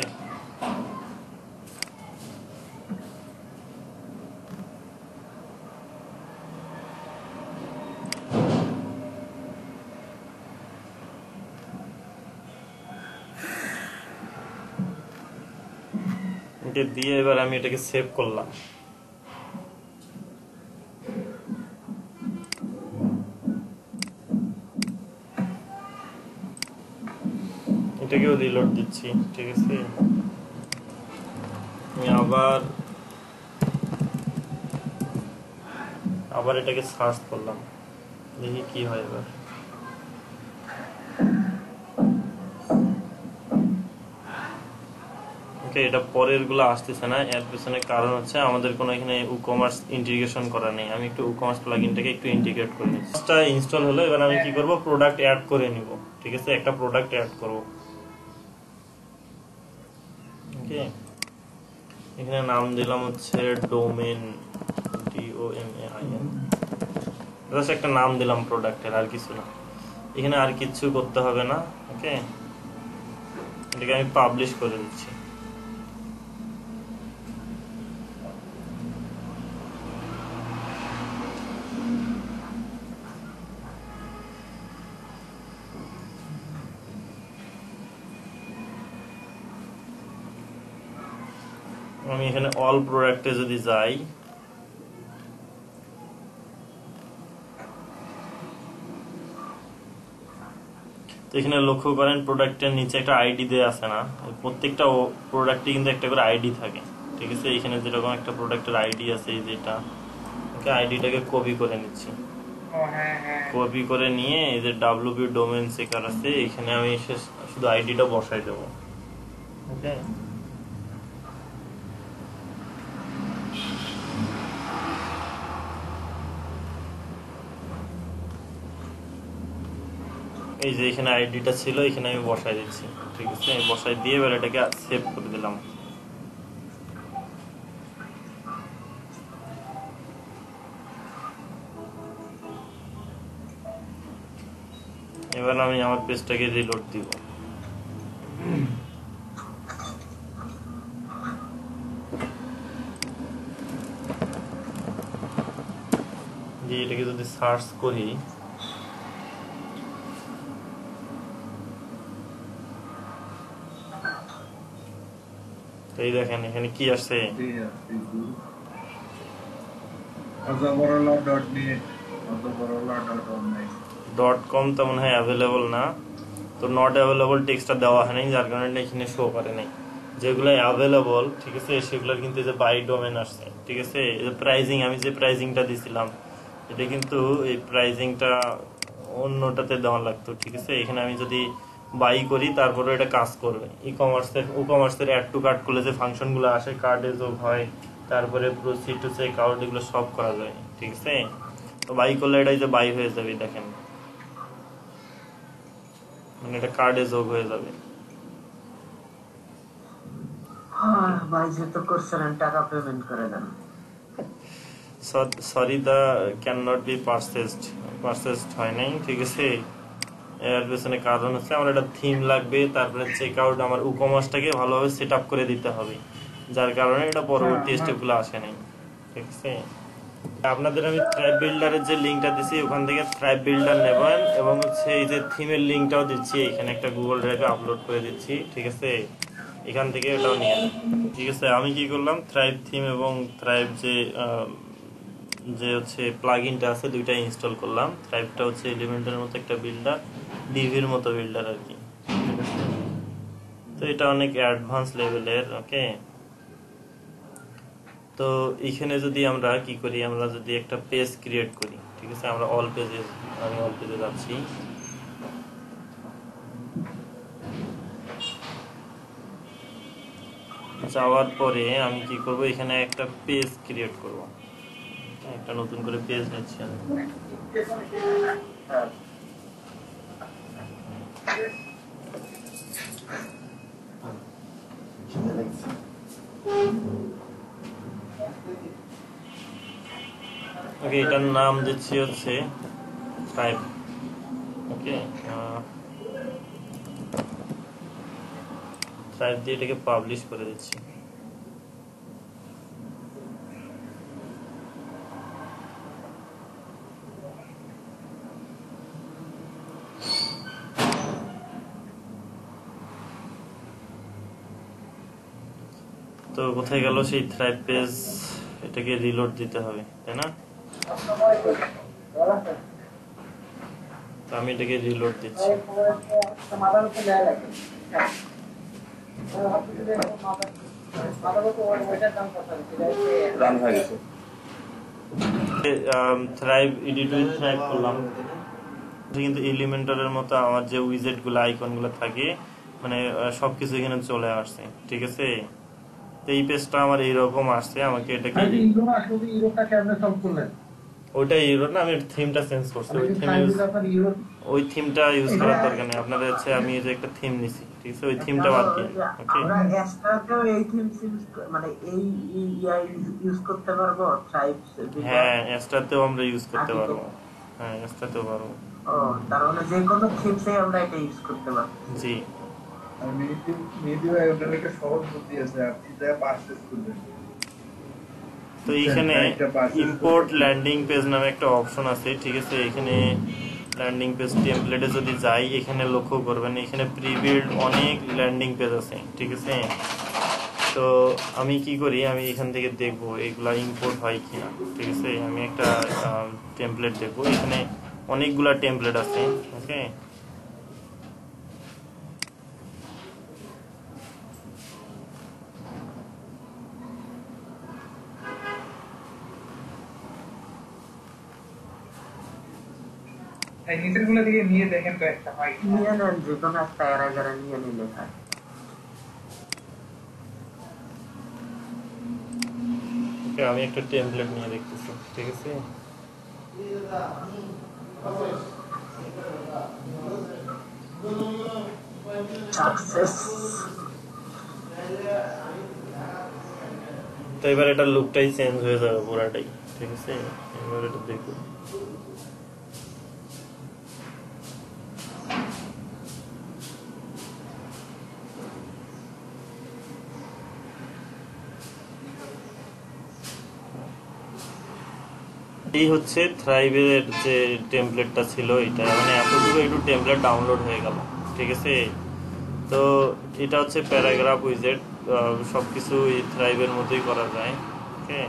এটা দিয়ে এবার আমি এটাকে সেভ করলাম, এটাকেও রিলোড দিচ্ছি, ঠিক আছে। আমি আবার এটাকে সার্চ করলাম, দেখি কি হয় এবার। ওকে, এটা পরের গুলো আসতেছে না, এর পিছনে কারণ হচ্ছে আমাদের কোনো এখানে কমার্স ইন্টিগ্রেশন করা নেই। আমি একটু কমার্স প্লাগইনটাকে একটু ইন্টিগ্রেট করে নিচ্ছি, এটা ইনস্টল হলো। এবার আমি কি করব, প্রোডাক্ট অ্যাড করে নিব, ঠিক আছে, একটা প্রোডাক্ট অ্যাড করব, ওকে, এখানে নাম দিলাম হচ্ছে ডোমেন, DOMAIN, জাস্ট একটা নাম দিলাম প্রোডাক্টের, আর কিছু না। এখানে আর কিছু করতে হবে না। ওকে, এটাকে আমি পাবলিশ করে দিচ্ছি। আমি এখানে অল প্রোডাক্টে যদি যাই, তো এখানে লক্ষ্য করেন প্রোডাক্টের নিচে একটা আইডি দেয়া আছে না, প্রত্যেকটা প্রোডাক্টে কিন্তু একটা করে আইডি থাকে, ঠিক আছে। এখানে যেরকম একটা প্রোডাক্টের আইডি আছে, এই যেটা, ওকে, আইডিটাকে কপি করে নিচ্ছি। কপি করে নিয়ে এই যে WP ডোমেন সেকার আছে, এখানে আমি শুধু আইডিটা বসাই দেবো। ওকে, এই যে এখানে আইডিটা ছিল, এখানে আমি বসাই দিচ্ছি, ঠিক আছে। আমি বসাই দিয়ে এবার এটাকে সেভ করে দিলাম। এবার আমি আমার পেজটাকে রিলোড দিব। দিয়ে এটাকে যদি সার্চ করি, এই দেখেন এখানে কি আসছে, .com তো মনে হয় অ্যাভেলেবল না, তো নট অ্যাভেলেবল টেক্সটটা দেওয়া হয় নাই, যার কারণে এখানে শো করে নাই। যেগুলো অ্যাভেলেবল, ঠিক আছে, সেগুলোর কিন্তু যে বাই ডোমেন আসছে, ঠিক আছে। এই যে প্রাইজিং, আমি যে প্রাইজিংটা দিছিলাম, এটা কিন্তু এই প্রাইজিংটা অন্যটাতে দেওয়া লাগতো, ঠিক আছে। এখানে আমি যদি বাই করি, তারপরে এটা কাজ করবে। ই কমার্সের অ্যাড টু কার্ট করলে যে ফাংশনগুলো আসে, কার্ডে যোগ হয়, তারপরে প্রসিড টু চেক আউট, এগুলো সব করা যায়, ঠিক আছে। তো বাই করলে এটাই যে বাই হয়ে যাবে, দেখেন, মানে এটা কার্ডে যোগ হয়ে যাবে। Sorry, the can not be purchased হয় নাই, ঠিক আছে। এর পেছনে কারণ হচ্ছে আমার একটা থিম লাগবে, তারপরে চেক আউট, আমার ই-কমার্সটাকে ভালোভাবে সেট আপ করে দিতে হবে, যার কারণে এটা পরবর্তী স্টেপগুলো আসে নাই, ঠিক আছে। আপনাদের আমি থ্রাইভ বিল্ডারের যে লিঙ্কটা দিচ্ছি, ওখান থেকে থ্রাইভ বিল্ডার নেবেন, এবং হচ্ছে এই যে থিমের লিঙ্কটাও দিচ্ছি, এখানে একটা গুগল ড্রাইভে আপলোড করে দিচ্ছি, ঠিক আছে। এখান থেকে এটাও নিয়ে, ঠিক আছে। আমি কি করলাম, থ্রাইভ থিম এবং থ্রাইভ যে হচ্ছে প্লাগইনটা আছে, দুইটা ইনস্টল করলাম। থ্রাইভটা হচ্ছে এলিমেন্টের মতো একটা বিল্ডার, ডিভির মতো বিল্ডার আর কি, ঠিক আছে। তো এটা অনেক অ্যাডভান্স লেভেলের, ওকে। তো এখানে যদি আমরা কি করি, আমরা যদি একটা পেজ ক্রিয়েট করি, ঠিক আছে, আমরা আমি অল পেজে যাচ্ছি। যাওয়ার পরে আমি কি করব, এখানে একটা পেজ ক্রিয়েট করব, একটা নতুন করে পেজ নিচ্ছি আমি। ওকে, এটার নাম দিচ্ছি হচ্ছে থ্রাইভ, ওকে। থ্রাইভ দিয়ে এটাকে পাবলিশ করে দিচ্ছি। তো কোথায় গেল সেই থ্রাইভ পেজ, এটাকে রিলোড দিতে হবে, তাই না? তো আমি এটাকে রিলোড দিচ্ছি। থ্রাইভ এডিট উইথ থ্রাইভ করলাম, কিন্তু এলিমেন্টরের মতো আমার যে উইজেট গুলো, আইকন গুলো থাকে, মানে সবকিছু এখানে চলে আসছে, ঠিক আছে। তো এই পেজটা আমার এইরকম আসছে, আমাকে এটাকে ওইটা ইউরো না, আমি থিমটা চেঞ্জ করছি। ওই থিম ইউজ, ওই থিমটা ইউজ করার দরকার নেই আপনাদের। হচ্ছে আমি এই যে একটা থিম নিছি, ঠিক আছে, ওই থিমটা বাদ দিয়ে। ওকে, আমরা এক্সট্রাতেও এই থিম মানে এই ইউজ করতে পারবো ট্রাইবস। হ্যাঁ, এক্সট্রাতেও আমরা ইউজ করতে পারবো। হ্যাঁ, এক্সট্রাতেও পারবো। ও, তার মানে যে কোনো থিমসে আমরা এটা ইউজ করতে পারবো। জি, আর মেহেদি ভাই ওটার একটা সহজ বুদ্ধি আছে, আপনি যা পারচেজ করবেন। তো এখানে ইম্পোর্ট ল্যান্ডিং পেজ নামে একটা অপশন আছে, ঠিক আছে। এখানে ল্যান্ডিং পেজ টেমপ্লেটে যদি যাই, এখানে লক্ষ্য করবেন এখানে প্রিবিল্ড অনেক ল্যান্ডিং পেজ আছে, ঠিক আছে। তো আমি কি করি, আমি এখান থেকে দেখবো এগুলা ইম্পোর্ট হয় কিনা, ঠিক আছে। আমি একটা টেমপ্লেট দেখবো, এখানে অনেকগুলা টেমপ্লেট আছে। ওকে, এই নিচের গুলো থেকে নিয়ে দেখেন তো একটা হয় কিনা। নিয়ে নেন, যে কোনো একটা এরাগারে নিয়ে নিলে হয়। ওকে, আমি একটা টেমপ্লেট নিয়ে দেখতেছি, ঠিক আছে। সাকসেস। তো এবার এটা লুকটাই চেঞ্জ হয়ে যাবে পুরাটাই, ঠিক আছে। এবার এটা দেখো, এই হচ্ছে থ্রাইভের যে টেমপ্লেটটা ছিল, এটা মানে এতটুকু একটু টেমপ্লেট ডাউনলোড হয়ে গেল, ঠিক আছে। তো এটা হচ্ছে প্যারাগ্রাফ উইজেট, সবকিছু এই থ্রাইভের মধ্যেই করা যায়। ওকে,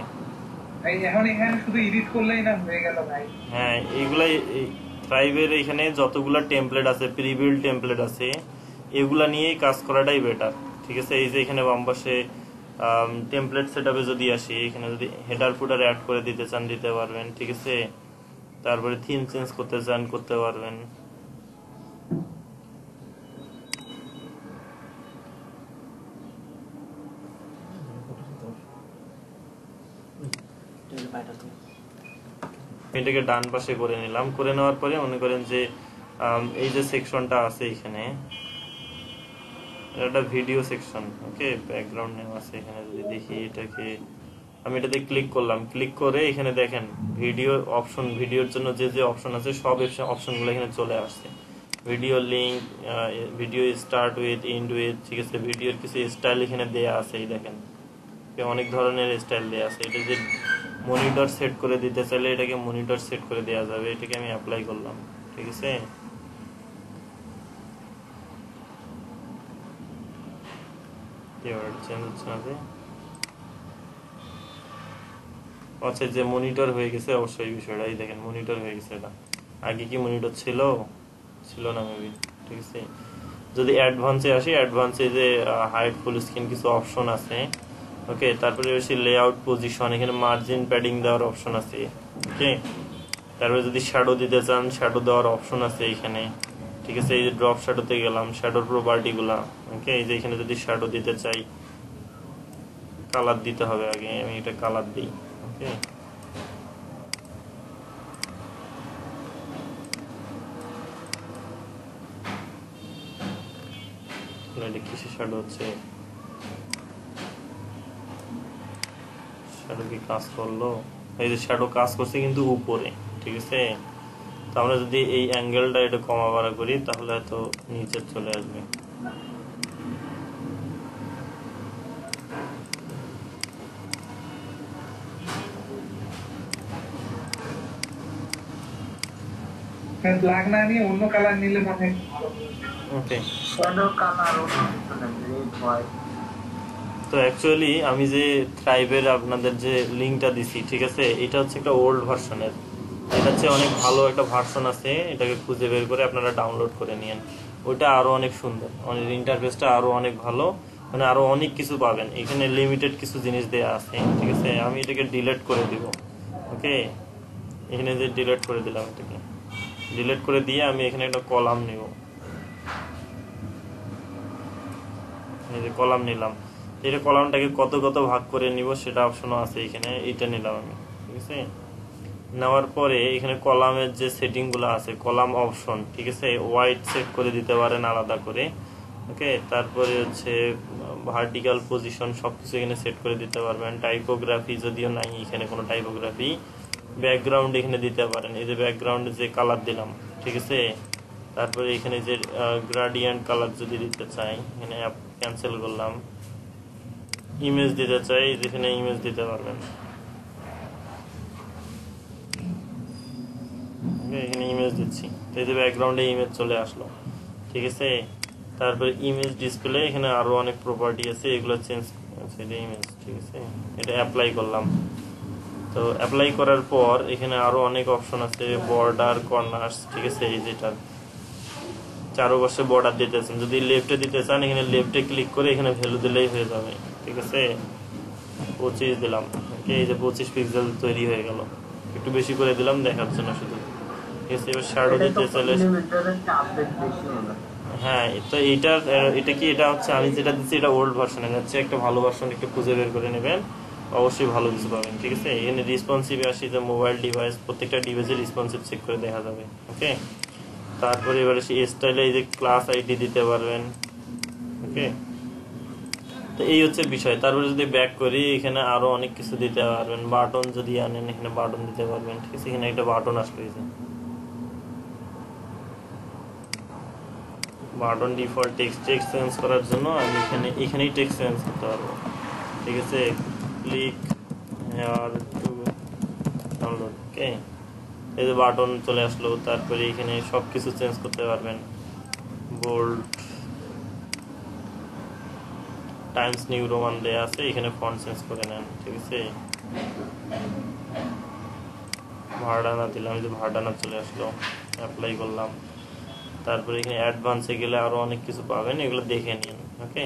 এই এখন এখানে শুধু এডিট করলেই না হয়ে গেল ভাই। হ্যাঁ, এইগুলাই থ্রাইভের এখানে যতগুলা টেমপ্লেট আছে, প্রিবিল্ড টেমপ্লেট আছে, এগুলা নিয়েই কাজ করাটাই বেটার, ঠিক আছে। এই যে এখানে বাম পাশে টেমপ্লেট সেটআপে যদি আসি, এখানে যদি হেডার ফুটার অ্যাড করে দিতে চান দিতে পারবেন, ঠিক আছে। তারপরে থিম চেঞ্জ করতে চান করতে পারবেন। এটাকে ডান পাশে করে নিলাম, করে নেওয়ার পরে মনে করেন যে এই যে সেকশনটা আছে এখানে, এটা ভিডিও সেকশন। ওকে, ব্যাকগ্রাউন্ড নেম আছে এখানে। যদি দেখি এটাকে, আমি এটাতে ক্লিক করলাম, ক্লিক করে এখানে দেখেন ভিডিও অপশন, ভিডিওর জন্য যে যে অপশন আছে সব অপশনগুলো এখানে চলে আসছে। Video link, video start with, end with, ঠিক আছে। ভিডিওর কিছু স্টাইল এখানে দেয়া আছে, এই দেখেন অনেক ধরনের স্টাইল দেয়া আছে। এটা যে মনিটর সেট করে দিতে চাইলে এটাকে মনিটর সেট করে দেওয়া যাবে। এটাকে আমি অ্যাপ্লাই করলাম, ঠিক আছে। চেঞ্জ হচ্ছে না যে, আচ্ছা, যে মনিটর হয়ে গেছে অবশ্যই বিষয়টা, এই দেখেন মনিটর হয়ে গেছে। এটা আগে কি মনিটর ছিল? ছিল না মেবি, ঠিক আছে। যদি অ্যাডভান্সে আসি, অ্যাডভান্সে যে হাইড ফুল স্ক্রিন কিছু অপশন আছে। ওকে, তারপরে বেশি লেআউট পজিশন, এখানে মার্জিন প্যাডিং দেওয়ার অপশন আছে। ওকে, তারপরে যদি শ্যাডো দিতে চান শ্যাডো দেওয়ার অপশন আছে এখানে, ঠিক আছে। এই যে ড্রপ শ্যাডোতে গেলাম, শ্যাডোর প্রপার্টি গুলা। ওকে, এই যে এখানে যদি শ্যাডো দিতে চাই, কালার দিতে হবে আগে, আমি এটা কালার দিই। ওকে, এটা কিসে শ্যাডো হচ্ছে, শ্যাডো কি কাজ করলো? এই যে শ্যাডো কাজ করছে কিন্তু উপরে, ঠিক আছে। তো আমরা যদি এই অ্যাঙ্গেলটা এটা কমা বাড়া করি তাহলে তো নিচে চলে আসবে। ব্ল্যাক না নিয়ে অন্য কালার নিলে মনে হয় ভালো। ওকে, শ্যাডো কালার অন্য কিছু না, রেড হোয়াইট। তো অ্যাকচুয়ালি আমি যে থ্রাইভের আপনাদের যে লিঙ্কটা দিছি, ঠিক আছে, এটা হচ্ছে একটা ওল্ড ভার্সনের। এটা হচ্ছে অনেক ভালো একটা ভার্সন আছে, এটাকে খুঁজে বের করে আপনারা ডাউনলোড করে নিন। ওইটা আরো অনেক সুন্দর, অনেক ইন্টারফেসটা আরো অনেক ভালো, মানে আরো অনেক কিছু পাবেন। এখানে লিমিটেড কিছু জিনিস দেয়া আছে, ঠিক আছে। আমি এটাকে ডিলিট করে দিব। ওকে, এখানে যে ডিলিট করে দিলাম, এটাকে ডিলিট করে দিয়ে আমি এখানে একটা কলাম নিব। এই যে কলাম নিলাম, এটা কলামটাকে কত কত ভাগ করে নিব সেটা অপশনও আছে এখানে, এইটা নিলাম আমি, ঠিক আছে। নেওয়ার পরে এখানে কলামের যে সেটিং গুলো আছে, কলাম অপশন, ঠিক আছে, হোয়াইট সেট করে দিতে পারেন আলাদা করে। ওকে, তারপরে হচ্ছে ভার্টিক্যাল পজিশন সবকিছু এখানে সেট করে দিতে পারবেন। টাইপোগ্রাফি যদিও নাই এখানে কোনো টাইপোগ্রাফি। ব্যাকগ্রাউন্ড এখানে দিতে পারেন, এই যে ব্যাকগ্রাউন্ডে যে কালার দিলাম, ঠিক আছে। তারপরে এখানে যে গ্রাডিয়েন্ট কালার যদি দিতে চাই, এখানে ক্যান্সেল করলাম। ইমেজ দিতে চাই, যেখানে ইমেজ দিতে পারবেন, এখানে ইমেজ দিচ্ছি, তো এই যে ব্যাকগ্রাউন্ডে ইমেজ চলে আসলো, ঠিক আছে। তারপরে ইমেজ ডিসপ্লে, এখানে আরো অনেক প্রপার্টি আছে, এগুলো চেঞ্জ ইমেজ, ঠিক আছে। এটা অ্যাপ্লাই করলাম। তো অ্যাপ্লাই করার পর এখানে আরো অনেক অপশন আছে, বর্ডার, কর্নার্স, ঠিক আছে। এই যেটা চারপাশে বর্ডার দিতেছেন, যদি লেফটে দিতে চান এখানে লেফটে ক্লিক করে এখানে ভ্যালু দিলেই হয়ে যাবে, ঠিক আছে। 25 দিলাম, এই যে 25 পিক্সেল তৈরি হয়ে গেল। একটু বেশি করে দিলাম দেখার জন্য শুধু, ঠিক আছে। এবার শ্যাডো দিতে চাইলে, হ্যাঁ, তো এটা হচ্ছে আমি যেটা দিচ্ছি এটা ওল্ড ভার্সনে যাচ্ছে, একটা ভালো ভার্সন একটু খুঁজে বের করে নেবেন, অবশ্যই ভালো কিছু পাবেন, ঠিক আছে। এখানে রেসপন্সিভে আসি, যে মোবাইল ডিভাইস, প্রত্যেকটা ডিভাইসে রেসপন্সিভ চেক করে দেখা যাবে, ওকে। তারপরে এবারে এই স্টাইলে এই যে ক্লাস আইডি দিতে পারবেন, ওকে। তো এই হচ্ছে বিষয়। তারপরে যদি ব্যাক করি, এখানে আরো অনেক কিছু দিতে পারবেন। বাটন যদি আনেন, এখানে বাটন দিতে পারবেন, ঠিক আছে। এখানে একটা বাটন আসলো, এই যে বাটন ডিফল্ট টেক্সট চেঞ্জ করার জন্য আমি এখানেই টেক্সট চেঞ্জ করতে পারবো, ঠিক আছে। ক্লিক হেয়ার টু ডাউনলোড, ওকে। এই যে বাটন চলে আসলো। তারপরে এখানে সবকিছু চেঞ্জ করতে পারবেন, বোল্ড, টাইমস নিউ রোমান দেয়া আছে, এখানে ফন্ট চেঞ্জ করে নেন, ঠিক আছে। ভার্ডানা দিলাম, এই যে ভার্ডানা চলে আসলো, অ্যাপ্লাই করলাম। তারপরে এখানে অ্যাডভান্সে গেলে আরো অনেক কিছু পাবেন, এগুলো দেখে নিন, ওকে।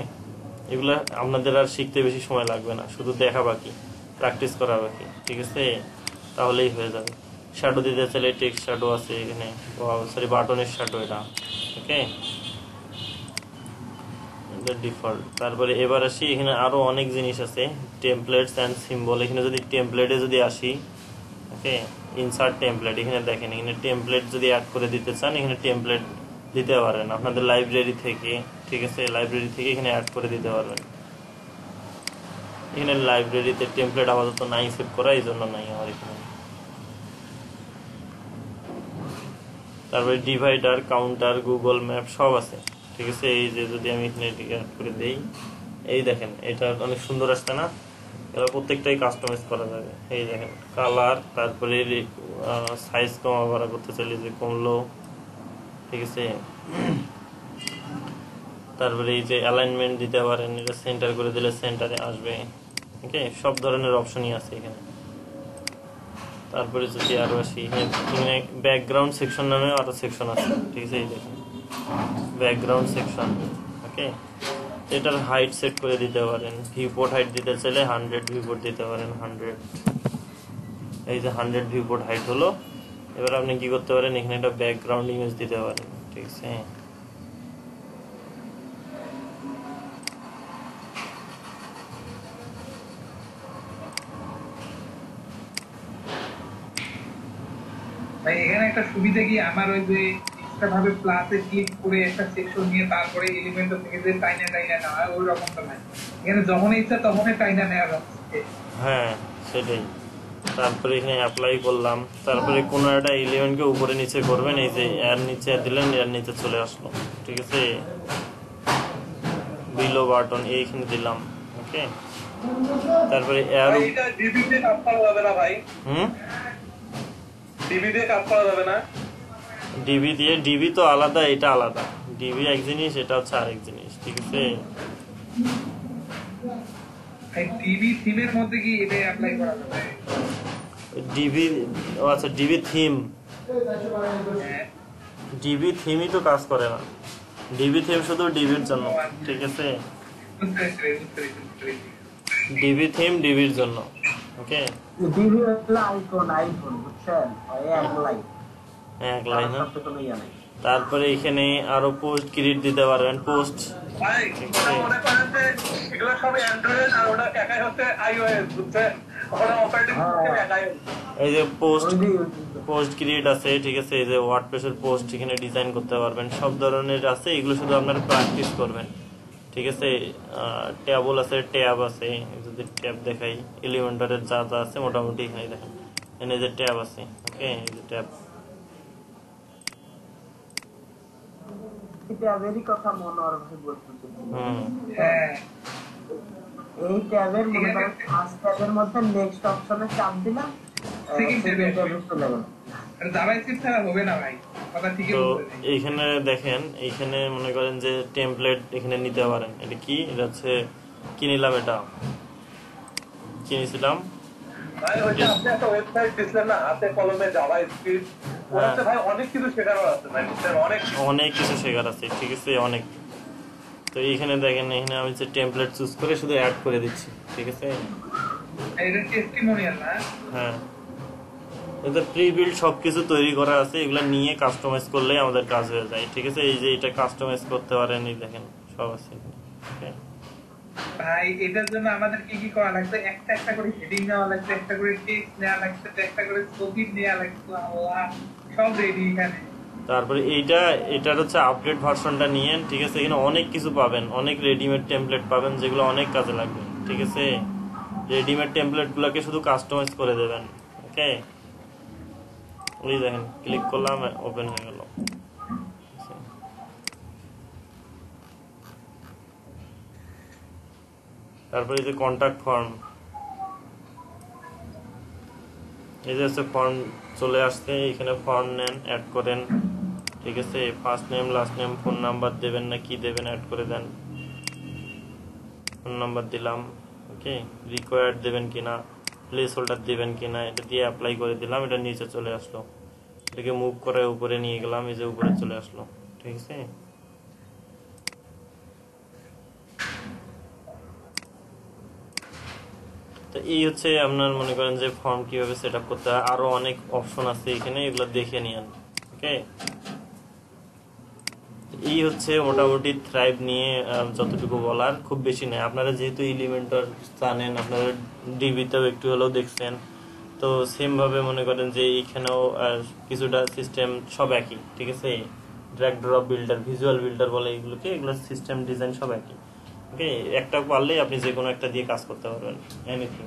এগুলো আপনাদের আর শিখতে বেশি সময় লাগবে না, শুধু দেখা বাকি, প্র্যাকটিস করা বাকি, ঠিক আছে, তাহলেই হয়ে যাবে। শ্যাডো দিতে চাইলে টেক্সট শ্যাডো আছে এখানে, সরি বাটনের শ্যাডো এটা, ওকে, ডিফল্ট। তারপরে এবার আসি, এখানে আরো অনেক জিনিস আছে, টেমপ্লেটস এন্ড সিম্বল। এখানে যদি টেমপ্লেটে যদি আসি, ওকে, ইনসার্ট টেমপ্লেট, এখানে দেখেন, এখানে টেমপ্লেট যদি অ্যাড করে দিতে চান এখানে টেমপ্লেট দিতে পারেন আপনাদের লাইব্রেরি থেকে, ঠিক আছে। লাইব্রেরি থেকে এখানে অ্যাড করে দিতে পারবেন। এখানে লাইব্রেরিতে টেমপ্লেট আপাতত নাই সেভ করা, এই জন্য নাই আমার এখানে। তারপরে ডিভাইডার, কাউন্টার, গুগল ম্যাপ সব আছে, ঠিক আছে। এই যে যদি আমি এখানে অ্যাড করে দেই, এই দেখেন, এটা অনেক সুন্দর আসছে না? এবার প্রত্যেকটাই কাস্টমাইজ করা যাবে। এই দেখেন কালার, তারপরে সাইজ কমা বাড়া করতে চাইলে যে কমলো, ঠিক আছে। তারপরে এই যে অ্যালাইনমেন্ট দিতে পারেন, এটা সেন্টার করে দিলে সেন্টারে আসবে, ওকে। সব ধরনের অপশনই আছে এখানে। তারপরে যদি আরো আসি, এখানে ব্যাকগ্রাউন্ড সেকশন নামে আরো সেকশন আছে, ঠিক আছে। এই দেখেন ব্যাকগ্রাউন্ড সেকশন, ওকে। এটার হাইট সেট করে দিতে পারেন, ভিউপোর্ট হাইট দিতে চাইলে 100 ভিউপোর্ট দিতে পারেন, 100। এই যে 100 ভিউপোর্ট হাইট হলো। এবার আপনি কি করতে পারেন, এখানে একটা ব্যাকগ্রাউন্ড ইমেজ দিতে পারেন, ঠিক আছে। ভাই এখানে একটা সুবিধা কি, আমার ওই যে একটা ভাবে প্লাসে ক্লিক করে একটা সেকশন নিয়ে তারপরে এলিমেন্ট থেকে যে টাইনা নেওয়া, ওই রকমটা নাই। এখানে যখন ইচ্ছা তখনই টাইনা নেওয়া যাচ্ছে, হ্যাঁ সেটাই। তারপরে এখানে অ্যাপ্লাই করলাম, তারপরে কোনো একটা এলিমেন্টকে উপরে নিচে করবেন, এই যে এর নিচে দিলেন, এর নিচে চলে আসলো, ঠিক আছে। বিলো বাটন এইখানে দিলাম, ওকে। তারপরে এর এটা ডিবি দিয়ে কাজ করা যাবে না ভাই? ডিবি দিয়ে কাজ করা যাবে না? ডিবি দিয়ে, ডিবি তো আলাদা, এটা আলাদা। ডিবি এক জিনিস, এটা হচ্ছে আরেক জিনিস, ঠিক আছে। ডিবি থিমের মধ্যে কি এটা অ্যাপ্লাই করা যাবে? ডিবি, আচ্ছা ডিবি থিম, ডিবি থিমই তো কাজ করে না। ডিবি থিম শুধু ডিবির জন্য, ঠিক আছে। ডিবি থিম ডিবির জন্য, ওকে। ডিবি হলো আইকন, বুঝছেন? এক লাইন। তারপরে এখানে আরো পোস্ট ক্রিয়েট দিতে পারবেন, পোস্ট, ভাই মনে করেন যে এগুলো সব অ্যান্ড্রয়েড আর ওটা একাই হচ্ছে আইওএস, বুঝছেন? ওরা অপারেটিং সিস্টেম একাই এই যে পোস্ট ওই যে পোস্ট ক্রিয়েট আছে, ঠিক আছে, এই যে ওয়ার্ডপ্রেসের পোস্ট এখানে ডিজাইন করতে পারবেন, সব ধরনের আছে, এগুলো শুধু আপনারা প্র্যাকটিস করবেন, ঠিক আছে। ট্যাবল আছে, ট্যাব আছে, যদি ট্যাব দেখাই এলিমেন্টারের যা যা আছে মোটামুটি এখানে দেখেন, এখানে যে ট্যাব আছে, ওকে, এই যে ট্যাব। ট্যাবেরই কথা মনে আর ভাই বলতেছি। হ্যাঁ এই ট্যাবের মনে করেন ফার্স্ট ট্যাবের মধ্যে নেক্সট অপশনে চাপ দিলাম, Second tab এ ট্যাবে চলে গেল। আর জাভাস্ক্রিপ্ট ছাড়া হবে না ভাই, কথা ঠিকই তো বলছেন। এইখানে দেখেন, এইখানে মনে করেন যে টেমপ্লেট এখানে নিতে পারেন। এটা কি, এটা হচ্ছে কি নিলাম, এটা কি নিয়েছিলাম, ভাই ওই যে আপনি একটা ওয়েবসাইট দিছিলেন না হাতে কলমে জাভাস্ক্রিপ্ট, ওটাতে ভাই অনেক কিছু শেখার আছে ভাই, বুঝছেন, অনেক কিছু। অনেক কিছু শেখার আছে, ঠিক আছে, অনেক। তো এইখানে দেখেন, এখানে আমি যে টেমপ্লেট চুজ করে শুধু অ্যাড করে দিচ্ছি, ঠিক আছে। এটা টেস্টিমোনিয়াল না? হ্যাঁ, এতে প্রি বিল্ড সবকিছু তৈরি করা আছে, এগুলো নিয়ে কাস্টমাইজ করলেই আমাদের কাজ হয়ে যায়, ঠিক আছে। এই যে এটা কাস্টমাইজ করতে পারেন, এই দেখেন সব আছে, ওকে। ভাই এটার জন্য আমাদের কি কি করা লাগবে? একটা একটা করে হেডিং নেওয়া লাগবে, একটা করে টেক্সট নেওয়া লাগবে, একটা করে ছবি নেওয়া লাগবে, আল্লাহ সব রেডি এখানে। তারপরে এটার হচ্ছে আপডেট ভার্সনটা নিয়েন, ঠিক আছে। এখানে অনেক কিছু পাবেন, অনেক রেডিমেড টেমপ্লেট পাবেন যেগুলো অনেক কাজে লাগবে, ঠিক আছে। রেডিমেড টেমপ্লেট গুলোকে শুধু কাস্টমাইজ করে দেবেন, ওকে। ওই দেখেন, ক্লিক করলাম, ওপেন হয়ে গেল। তারপরে এই যে কন্ট্যাক্ট ফর্ম, এই যে হচ্ছে ফর্ম চলে আসছে, এখানে ফর্ম নেন, অ্যাড করেন, ঠিক আছে। First name, last name, phone number দেবেন না কি দেবেন অ্যাড করে দেন। ফোন নাম্বার দিলাম, ওকে। রিকোয়ার্ড দেবেন কিনা, প্লেস হোল্ডার দেবেন কিনা, এটা দিয়ে অ্যাপ্লাই করে দিলাম, এটা নিচে চলে আসলো। এটাকে মুভ করে উপরে নিয়ে গেলাম, এই যে উপরে চলে আসলো, ঠিক আছে। তো এই হচ্ছে আপনার মনে করেন যে ফর্ম কিভাবে সেট আপ করতে হয়, আরো অনেক অপশন আছে এখানে, এগুলো দেখে নিন, ওকে। এই হচ্ছে মোটামুটি থ্রাইভ নিয়ে যতটুকু বলার, খুব বেশি নয়। আপনারা যেহেতু এলিমেন্টর জানেন, আপনারা ডিবিতেও একটু হলেও দেখছেন, তো সেম ভাবে মনে করেন যে এইখানেও কিছুটা সিস্টেম সব একই, ঠিক আছে। Drag drop builder, visual builder বলে এগুলোকে, এগুলোর সিস্টেম ডিজাইন সব একই, ওকে। একটা পারলেই আপনি যে কোনো একটা দিয়ে কাজ করতে পারবেন, এনিথিং।